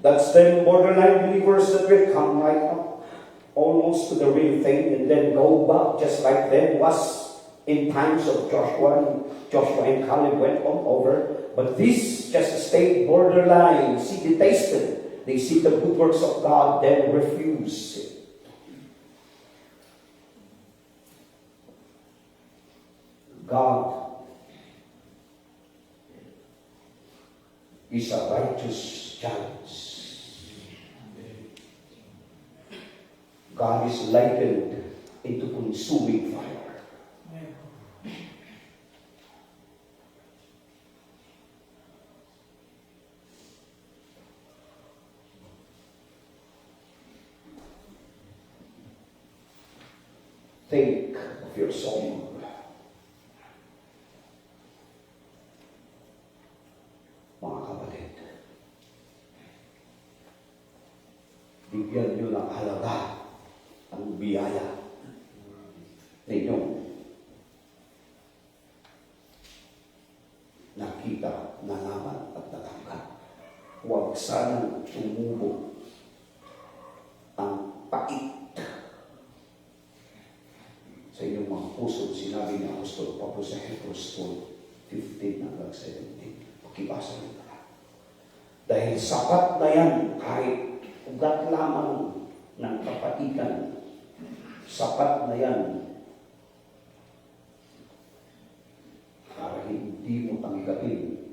that's them borderline believers that will come right up almost to the real thing and then go back just like them was in times of Joshua. Joshua and Caleb went on over. But this just stayed borderline. See, they tasted. They see the good works of God, then refuse it. God is a righteous judge. God is likened into consuming fire. Think of your soul. Mga kapatid, bigyan niyo ng halaga ang biyaya ninyong nakita, nalaman at natanggap. Huwag sanang tumubo ang pait sa inyong mga puso. Sinabi ni Apostol Pablo sa Hebrews 12:15-17. Pakibasa nyo na. Dahil sapat na yan, kahit ugat lamang ng kapatikan, sapat na yan para hindi mo tanggapin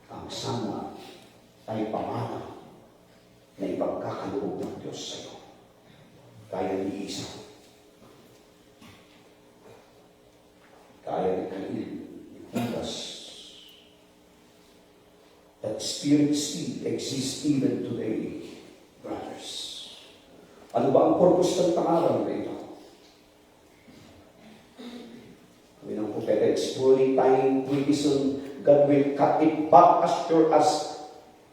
ang sana ay pamana na ipagkakaloob ng Diyos sa iyo. Kaya ni Isa, kaya ni Cain, ni Judas. That spirit seed exists even today, brothers. Ano ba ang purpose ng pangalan na ito? Sabi ng propeta, it's fully time, pretty soon, God will cut it back as sure as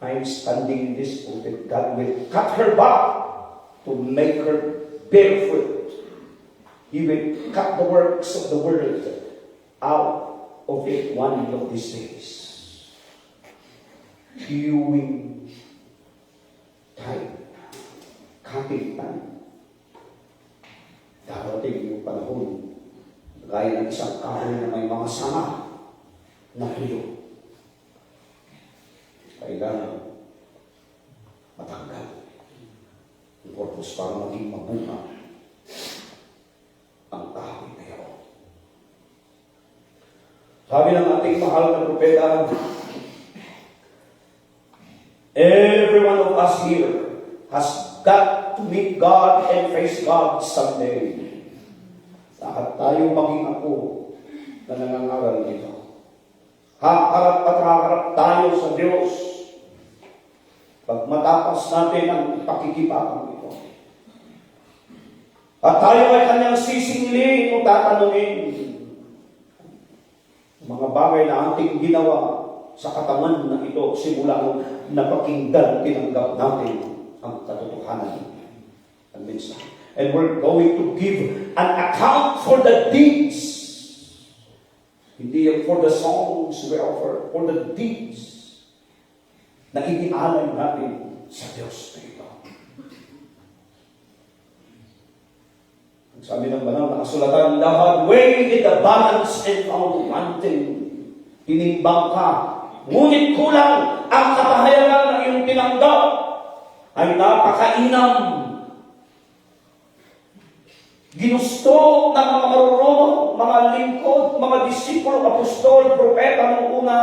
I'm standing in this pulpit. God will cut her back to make her bear fruit. He will cut the works of the world out of it one of these days. Hewing time, cutting time. Darating yung panahon, gaya ng isang kahoy na may mga sanga na tuyo. Kailangan matanggal ang purpose para maging mabunga ang kahoy na yun. Sabi ng ating mahal na propeta, every one of us here has got to meet God and face God someday. Lahat tayo maging ako na nangangaral dito. Haharap at haharap tayo sa Diyos pag matapos natin ang pakikibakang ito. At tayo ay kanyang sisingilin o tatanungin mga bagay na ating ginawa sa katawan na ito simula nung napakinggan, tinanggap natin ang katotohanan ng mensahe. And we're going to give an account for the deeds. Hindi for the songs we offer, for the deeds na inialay natin sa Diyos na ito. Ang sabi ng banal na kasulatan, thou hast weighed in the balance and found wanting. Tinimbang ka, ngunit kulang ang kapahayagan ng iyong tinanggap ay napakainam. Ginusto ng mga marurunong, mga lingkod, mga disipulo, apostol, propeta nung una,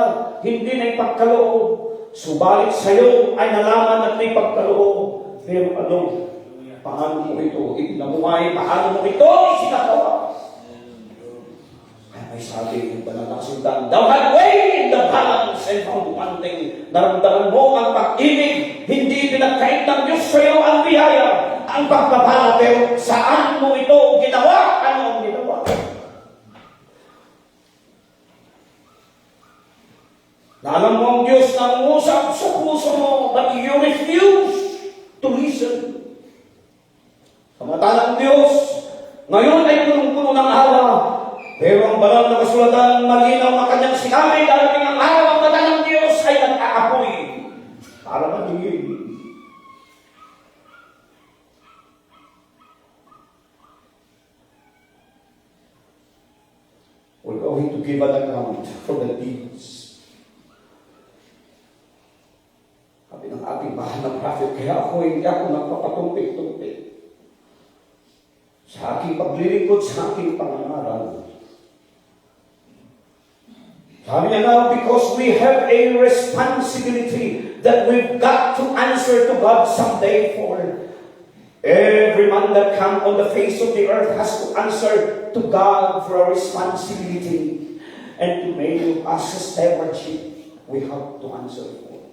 hindi na ipagkaloob. Subalit sa iyo ay nalaman at may pagkaloob. Pero ano? Paano mo ito itinabuhay? Paano mo ito isinagawa? Kaya may sabi ng banal na kasultan, thou hast weighed the balance and found wanting. Naramdaman mo ang pag-ibig, hindi pinagkait ng Diyos sa iyo ang biyaya, ang pagpapala, pero saan mo ito ginawa? Ano ang ginawa? Na alam mo ang Diyos na ngusap sa puso mo, but you refuse to listen. Sa mata ng Diyos, ngayon ay punong-puno ng awa, pero ang banal na kasulatan, malinaw na kanyang sinabi, darating ang araw, ang mata ng Diyos ay nag-aapoy para magiging. We're going to give an account for the deeds. Sabi ng ating mahal na prophet, kaya hindi ako nagpapatumpik-tumpik sa aking paglilingkod, sa aking pangangaral. Sabi niya now, because we have a responsibility that we've got to answer to God someday for Every man that come on the face of the earth has to answer to God for a responsibility. And to many of us as stewardship, we have to answer for.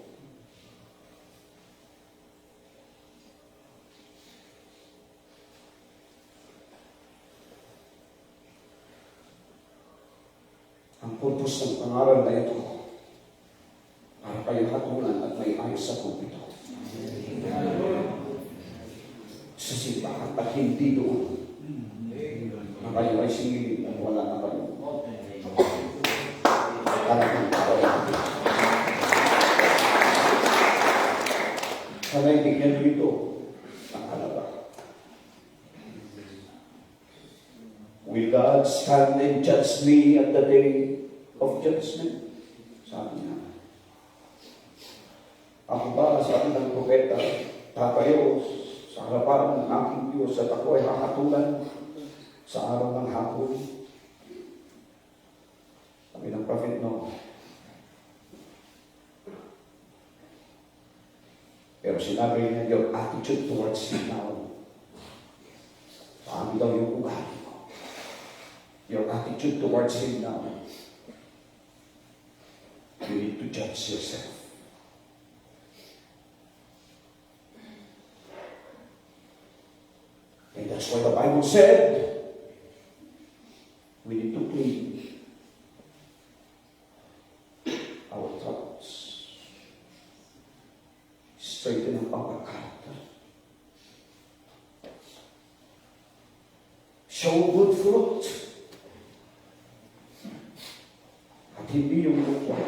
Ang purpose ng pangaral na ito, para kayong hatulan at may ayos sa pulpito. Sa simbahan at hindi doon. Na kayo ay singilin at wala na kayo. Talagang tao. Sana'y bigyan nyo ito ang halaga. Will God stand and judge me at the day of judgment? Sabi niya. Ako ba, sabi ng propeta, tatayo sa harapan ng aking Diyos at ako ay hakatulan sa araw ng hapon. Sabi ng prophet, no. Pero sinabi niya, your attitude towards Him now. Sabi daw yung ugali mo. Your attitude towards Him now. You need to judge yourself. And that's why the Bible said, we need to clean our thoughts. Straighten up our character. Show good fruit. At hindi yung lupa.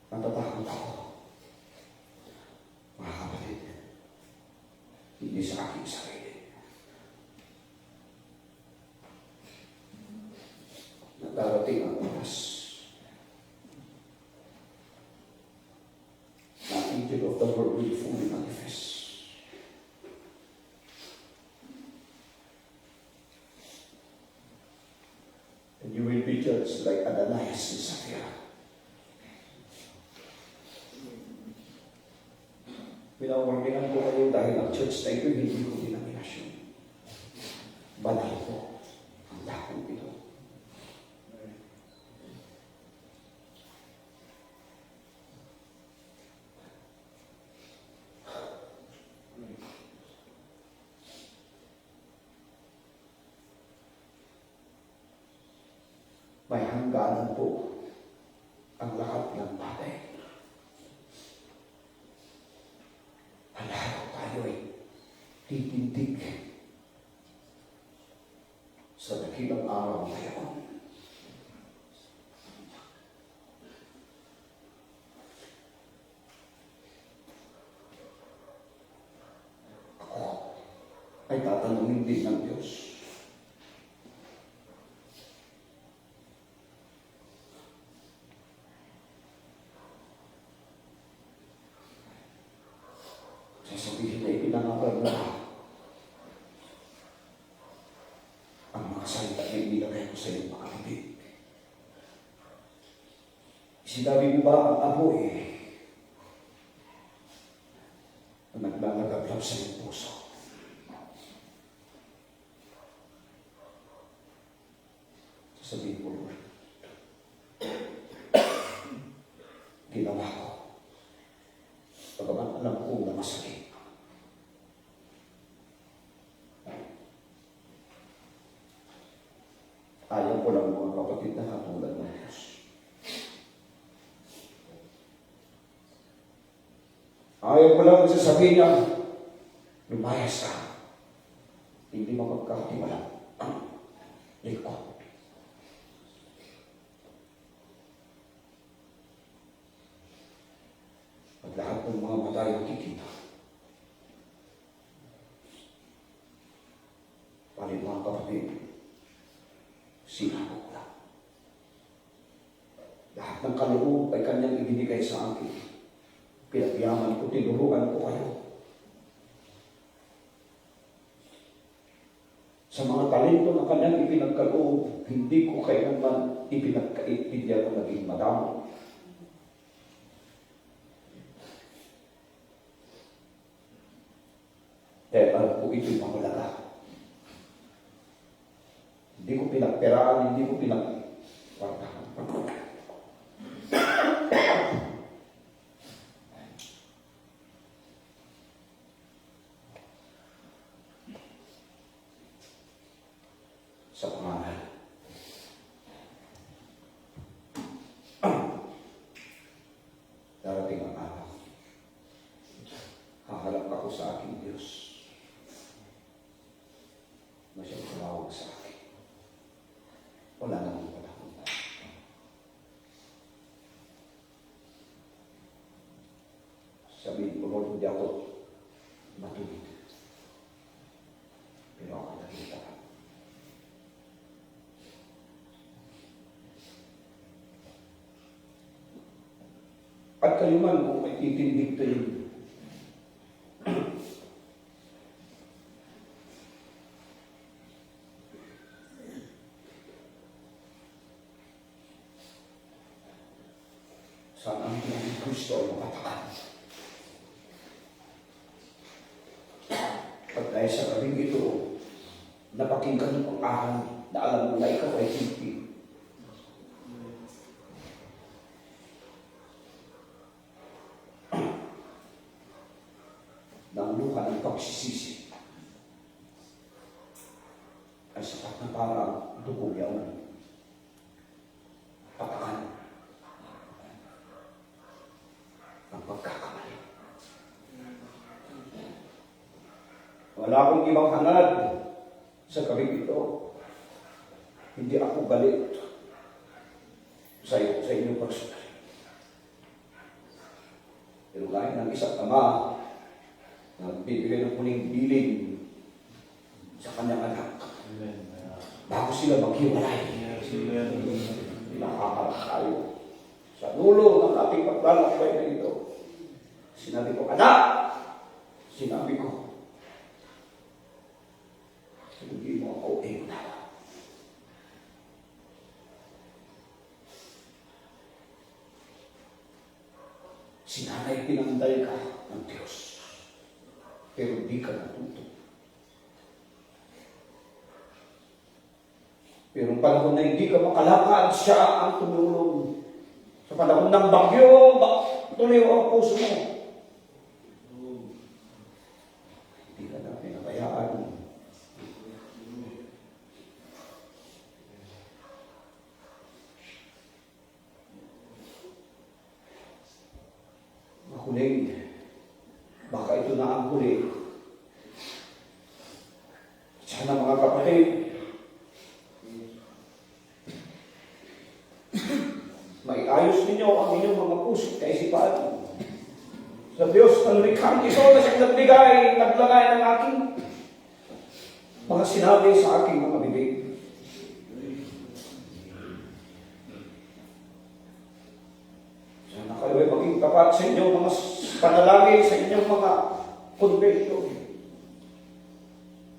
Natatakot ako. Mga kapatid, hindi sa aking sarili. Darating ang oras na ang angel of the Lord will fully manifest. And you will be judged like Ananias and Sapphira. Pinawarningan ko kayo dahil ang church na ito hindi ko denominasyon. Banal ko ang lakong ito. May hangganan po ang lahat ng bagay. Ang lahat tayo ay titindig sa dakilang araw na yun. Ako ay tatanungin din ng Diyos. Sasabihin na ipinangaral na ang mga salita na inilagay ko sa iyong mga bibig. Sinabi mo ba ang apoy na naglalagablaw sa iyong puso? Sasabihin ko, Lord, ginawa ko. Pagaman alam ko na masakit. Ayaw ko lang mga kapatid na katulad ng Diyos. Ayaw ko lang sasabihin niya, lumayas ka. Hindi mapagkakatiwala ang likod. At lahat ng mga mata ay nakikita. Palit mga kapatid, sinabi ko lang. Lahat ng kaloob ay kanyang ibinigay sa akin. Pinagyaman ko, tinuruan ko kayo. Sa mga talento na kanyang ipinagkaloob, hindi ko kailanman ipinagkait, hindi ako naging madami. Dahil alam ko ito'y pangalaga. Hindi ko pinagperaan, hindi ko pinagkwartahan. Sa pangalan. Darating ang araw. Haharap ako sa aking Diyos. Na siyang tumawag sa akin. Wala namang panahon na. Sabihin ko, Lord, hindi ako matuwid. Pero ako nakita. At kayo man kung may titindig tayo, saan ang pinag gusto ay makatakan. At dahil sa gabing ito, napakinggan mo ang aral na alam mo na ikaw ay hindi. Nang luha ng pagsisisi ay sapat na parang dugo yaon. Patakan ang pagkakamali. Wala akong ibang hangad sa gabing ito. Hindi ako galit sa inyong personal. Pero gaya ng isang ama na bibigay ng puling biling sa kanyang anak. Bago sila maghiwalay. Nakakarak tayo. Sa dulo ng ating paglalakbay na ito, sinabi ko, anak! Sinabi ko, hindi mo ako iunawa. Sinanay pinanday ka ng Diyos. Pero di ka natuto. Pero ang panahon na hindi ka makalakad, siya ang tumulong. Sa panahon ng bagyo, tuloy ang puso mo. Hindi ka na pinabayaan. Mahuling, baka ito na ang huli. Sana mga kapatid, maiayos ninyo ang inyong mga puso at kaisipan. Sa Diyos, ang likhang ito na siyang naglagay ng aking mga sinabi sa aking mga bibig. Sana kayo ay maging tapat sa inyong mga panalangin, sa inyong mga confession.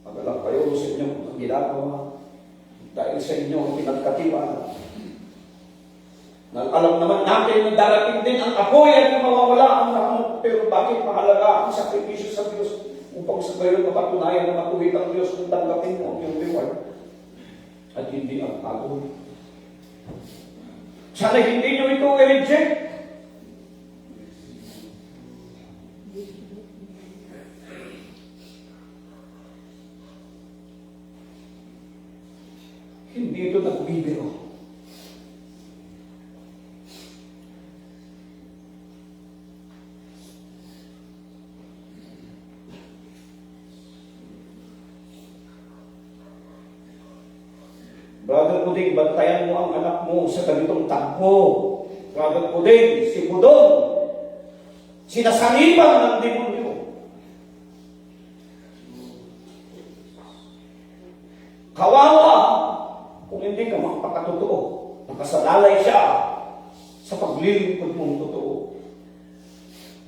Magalang kayo sa inyong mga ginagawa dahil sa inyong pinagkatiwala. Alam naman natin na darating din ang apoy at mawawala ang lamok. Pero bakit mahalaga ang sakripisyo sa Diyos upang sa gayon mapatunayan na matuwid ang Diyos kung tanggapin mo ang iyong reward at hindi ang pagod. Sana hindi nyo ito i-reject. Hindi ito nagbibiro. Brother Puding, bantayan mo ang anak mo sa ganitong tagpo. Brother Puding, si Budong, sinasaniban ng demonyo. Kawawa kung hindi ka magpakatotoo. Nakasalalay siya sa paglilingkod mong totoo.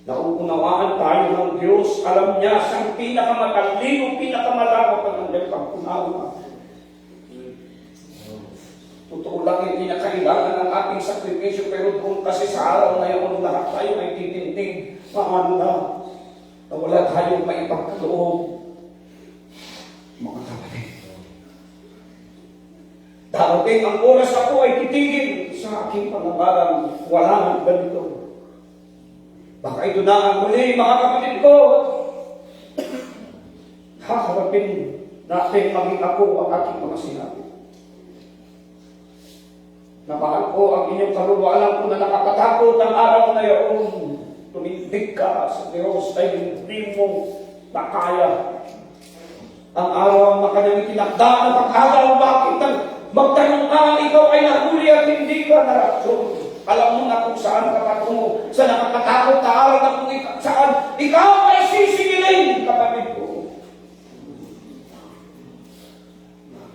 Nauunawaan tayo ng Diyos. Alam niya siyang pinakamatalino, pinakamalawak ang kanyang pagkunawa. Totoo lang, hindi na kailangan ng ating sakripisyo, pero doon kasi sa araw na yun, lahat tayo ay titindig, maanda, na wala tayong maipagkaloob. Darating ang oras ako ay titigil sa aking pangabalang wala nang ganito. Baka ito na ang huli, mga kapatid ko. Haharapin natin maging ako ang aking mga sinabi. Napahal ko ang inyong kaluluwa. Alam ko na nakakatakot ang araw na yun. Tumindig ka sa Diyos ay hindi mo nakaya. Ang araw ang makanyang itinakda ng pag-araw. Bakit magtanong ka ikaw ay nahuli at hindi ka narasyon? Alam mo na kung saan ka patungo. Sa nakakatakot na araw na kung saan ikaw ay sisigilin, kapatid ko.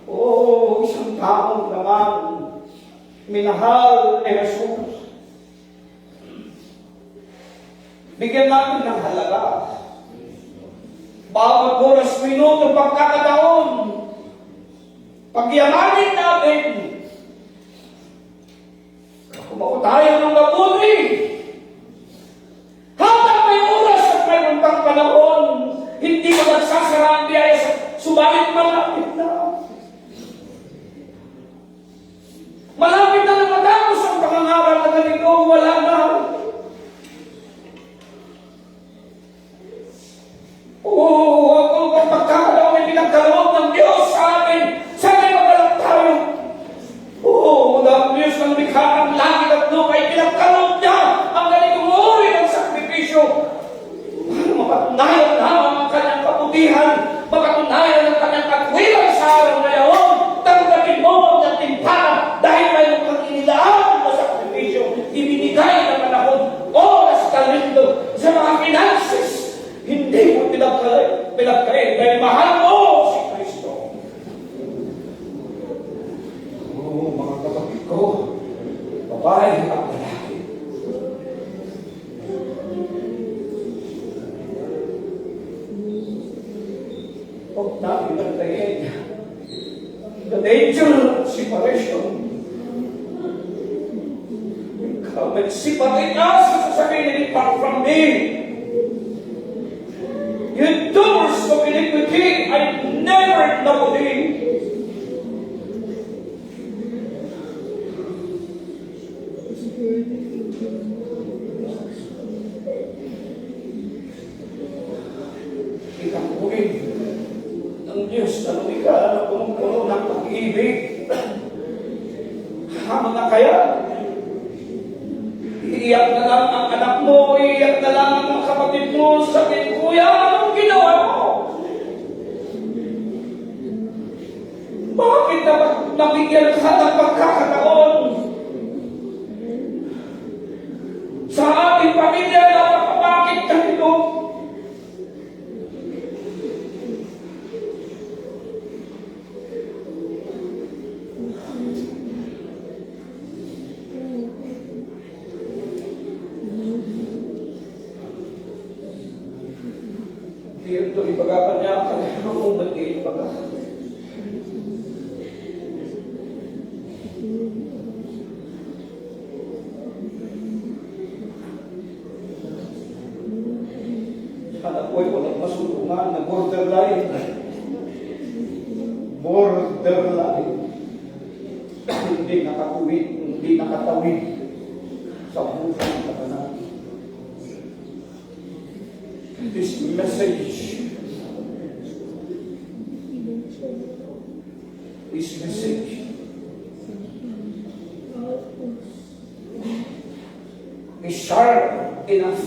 Oh, isang taong naman minahal ni Jesus. Bigyan natin ng halaga. Bawat oras, minuto, pagkakataon, pagyamanin natin. Kumako tayo ng mabuti. Habang may oras at may untang panahon, hindi mo nagsasara ang biyaya sa subalit malapit na. Malapit na matapos ang pangangaral na ganito, wala na. Ang pagkakataon ay pinagkaloob ng Diyos sa atin. Sana magalak tayo. Ang Diyos ng likha ng langit at lupa ay pinagkaloob niya ang ganitong uri ng sakripisyo. Para mapatunayan na ang kanyang kabutihan, mapatunayan ang kanyang katwiran sa araw na yaon. Tanggapin mo ang natimpala dahil mayroon kang inilaan na sakripisyo. Ibinigay ng panahon, oras, talento sa mga finances. Hindi mo pinagkain dahil mahal mo si Kristo. Mga kapatid ko, babae at lalaki. Huwag natin nantayin the danger of separation. Come and separate us, sasabihin, depart from me. You doers of iniquity, I never know thee. Ikapuin ng Diyos na lumika na punong-puno ng pag-ibig. Mga kaya, iiyak na lang ang anak mo, iiyak na lang ang kapatid mo, sabihin, Kuya, anong ginawa mo? Bakit nabigyan ka ng pagkakataon? Sa ating pamilya, bakit ganito? Ito ibagapan niya kung ba't kayo ibagapan. Anak ko ay walang masulungan na borderline. Borderline. Hindi nakatuwid, hindi nakatawid sa puso ng katanan. This message is sharp enough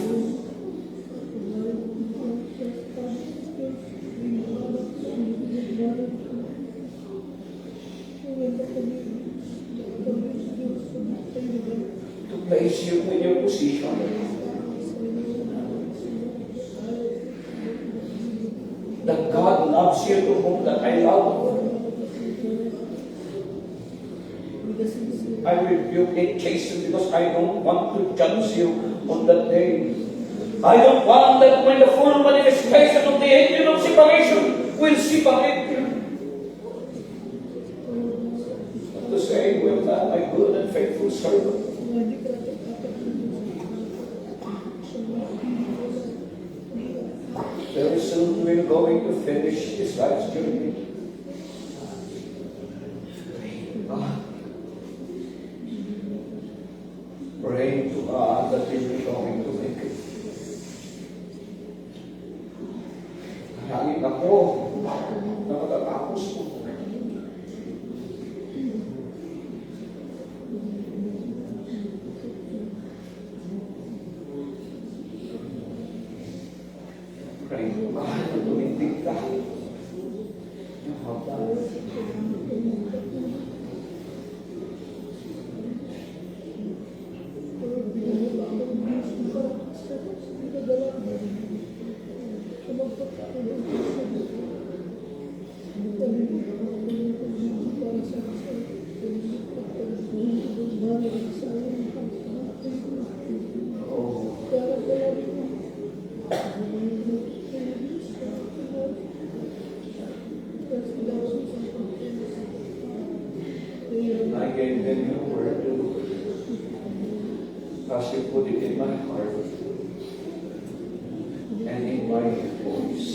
to place you in your position. That God loves you to whom that I love. I rebuke it, chasten, because I don't want to judge you on that day. I don't want that when the full manifestation of the angel of separation will separate you. But to say, well done, my good and faithful servant. Very soon we're going to finish this life's journey. ako na matatapos po. Pray mo ka, tumindig ka. I gave them your word, as you put it in my heart and in my voice.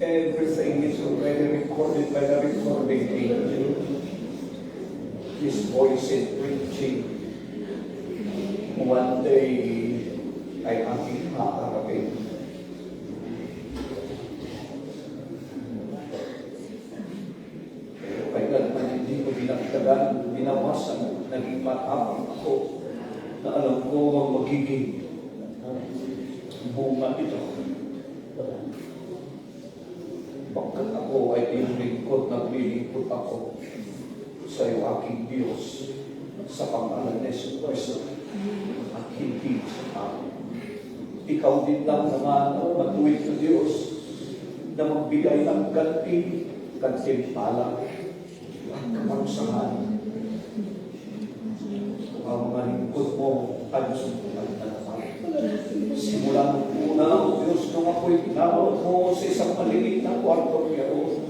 Everything is already recorded by the recording angel. His voice is preaching. One day ay aking haharapin. Pero kailanman hindi ko binagdagan, binawasan, naging matapang ako na alam ko ang magiging bunga ito. Pagkat ako ay inilingkod, naglilingkod ako sa iyo aking Diyos sa pangalan ni Jesus Cristo at hindi sa tao. Ikaw din lang naman ang matuwid sa Diyos na magbigay ng gantimpala at kaparusahan. Ang mga lingkod mo ay sumpulan na naman. Simula ng una, Diyos, nung ako'y tinawag mo sa isang maliit na kwarto niyo,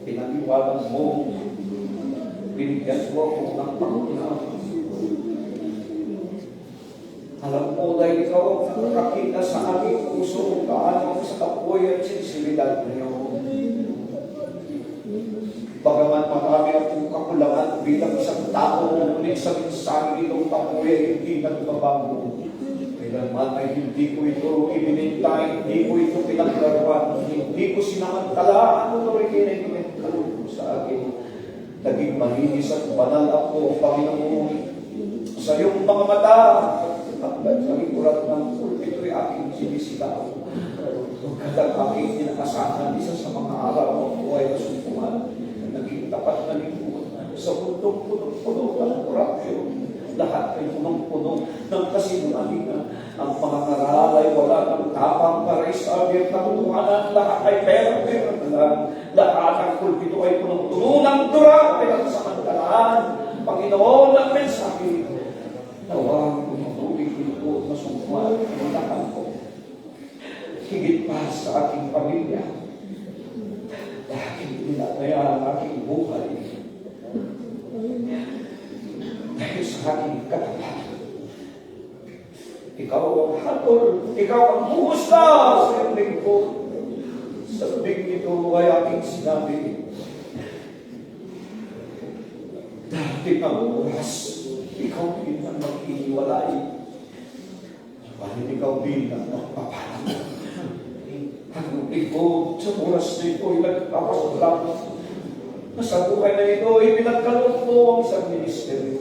pinaniwagan mo, binigyan mo ako ng pangunawa. Alam mo dahil ikaw ang nakakita sa aking puso kung paano sa kapoy at sinsilidad niyo. Bagaman marami akong kakulangan bilang isang tao, ngunit sa mensahe itong kapoy ay hindi nagbabago. Kailanman ay hindi ko ito ibinintay, hindi ko ito pinaglaruan, hindi ko sinamantala ano na rin kinagimento sa akin. Naging malinis at banal ako, Panginoon, sa iyong mga mata. At sa likurat ng pulpito'y aking sinisigaw. At ang aking tinakasahan, isa sa mga araw ng buhay na sumpuman, naging tapat na lingkod sa bundok punong-puno ng korupsyon. Lahat ay punong-puno ng kasinungalingan. Ang mga ngaral ay wala ng tapang para isabi ang katotohanan. Lahat ay pera-pera na lang. Lahat ang pulpito ay punong-puno ng dura at pinagsamantalaan. Panginoon ang mensahe. Nawang tumutubig ito na sumpuan ang lahat ko. Higit pa sa aking pamilya. Dahil pinataya ang aking buhay. Dahil sa aking katapat. Ikaw ang hatol, ikaw ang husta sa iyong lingkod. Sa tubig ito ay aking sinabi. Dahil ang oras, ikaw din ang mag-iwalay. Subalit ikaw din ang magpapalang. Ang lingkod sa oras na ito ay nagpapasalamat. Sa buhay na ito ay pinagkaloob mo ang isang ministeryo.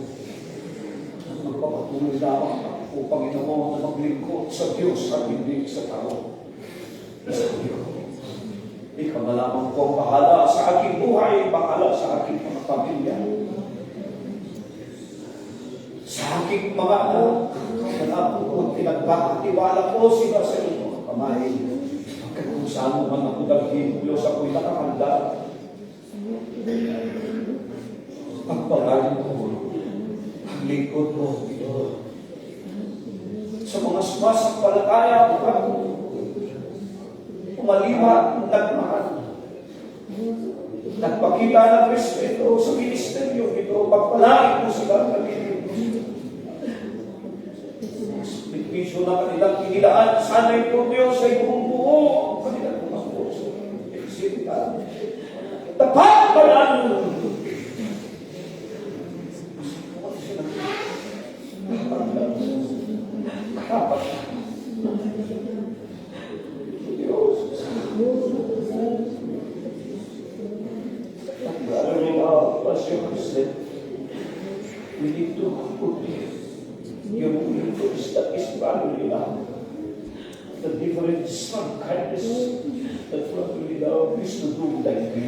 Magpapatuloy lamang ako, Panginoon, na maglingkod sa Diyos at hindi sa tao. Ikaw na lamang po ang bahala sa aking buhay, bahala sa aking mga pamilya. Sa aking mga anak, ikaw na po pinagkakatiwala ko sila sa iyong mga kamay. Pagkat kung saan mo man ako dalhin, Diyos, ako'y nakakanda. Pagpalain ko ang lingkod mo, sa mga sumasampalataya ako, umaliwa, nagmahal. Nagpakita ng respeto sa ministeryo ito, pagpalain mo sila ng Pagpisyo na kanilang inilaan, sana ito Diyos ay bumubuo ang kanilang mga puso. Eksita. Tapat pa lang! fruits that is brotherly love. The difference of kindness that brotherly love is to do like me.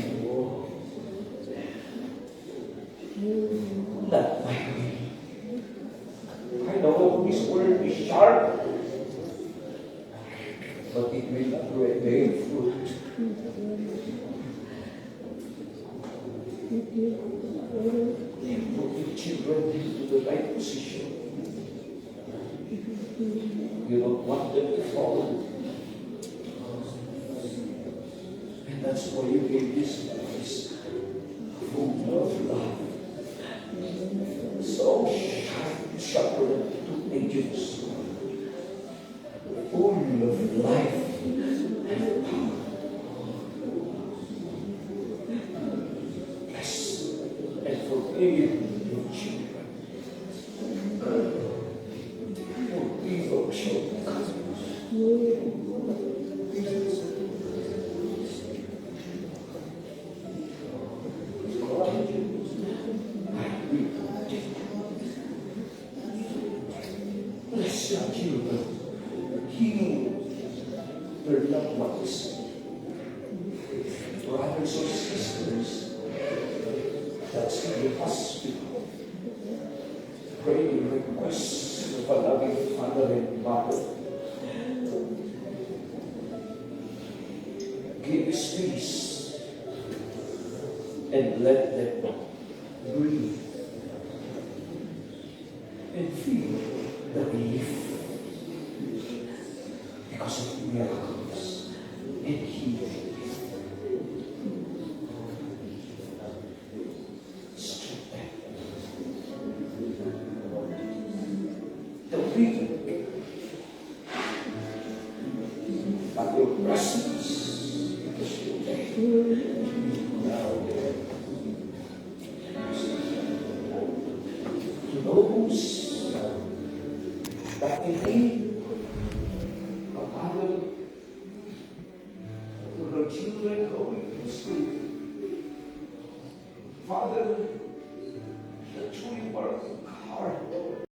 Not my way. I know this word is sharp, but it will not bear fruit. Put your children into the right position. You don't want them to fall. And that's why you gave this voice full of love. So sharp, sharper than two-edged sword, full of life and power. Bless and forgive your children. Forgive our children. Bless your children. Heal their loved ones, brothers or sisters that's in the hospital. Praying requests of a loving father and mother. Give us peace and let them breathe and feel the relief because of miracles and healing. Strengthen the weak by your presence because you're there. To those that in need of Father, to the children going to school. Father, the truly work hard, Lord.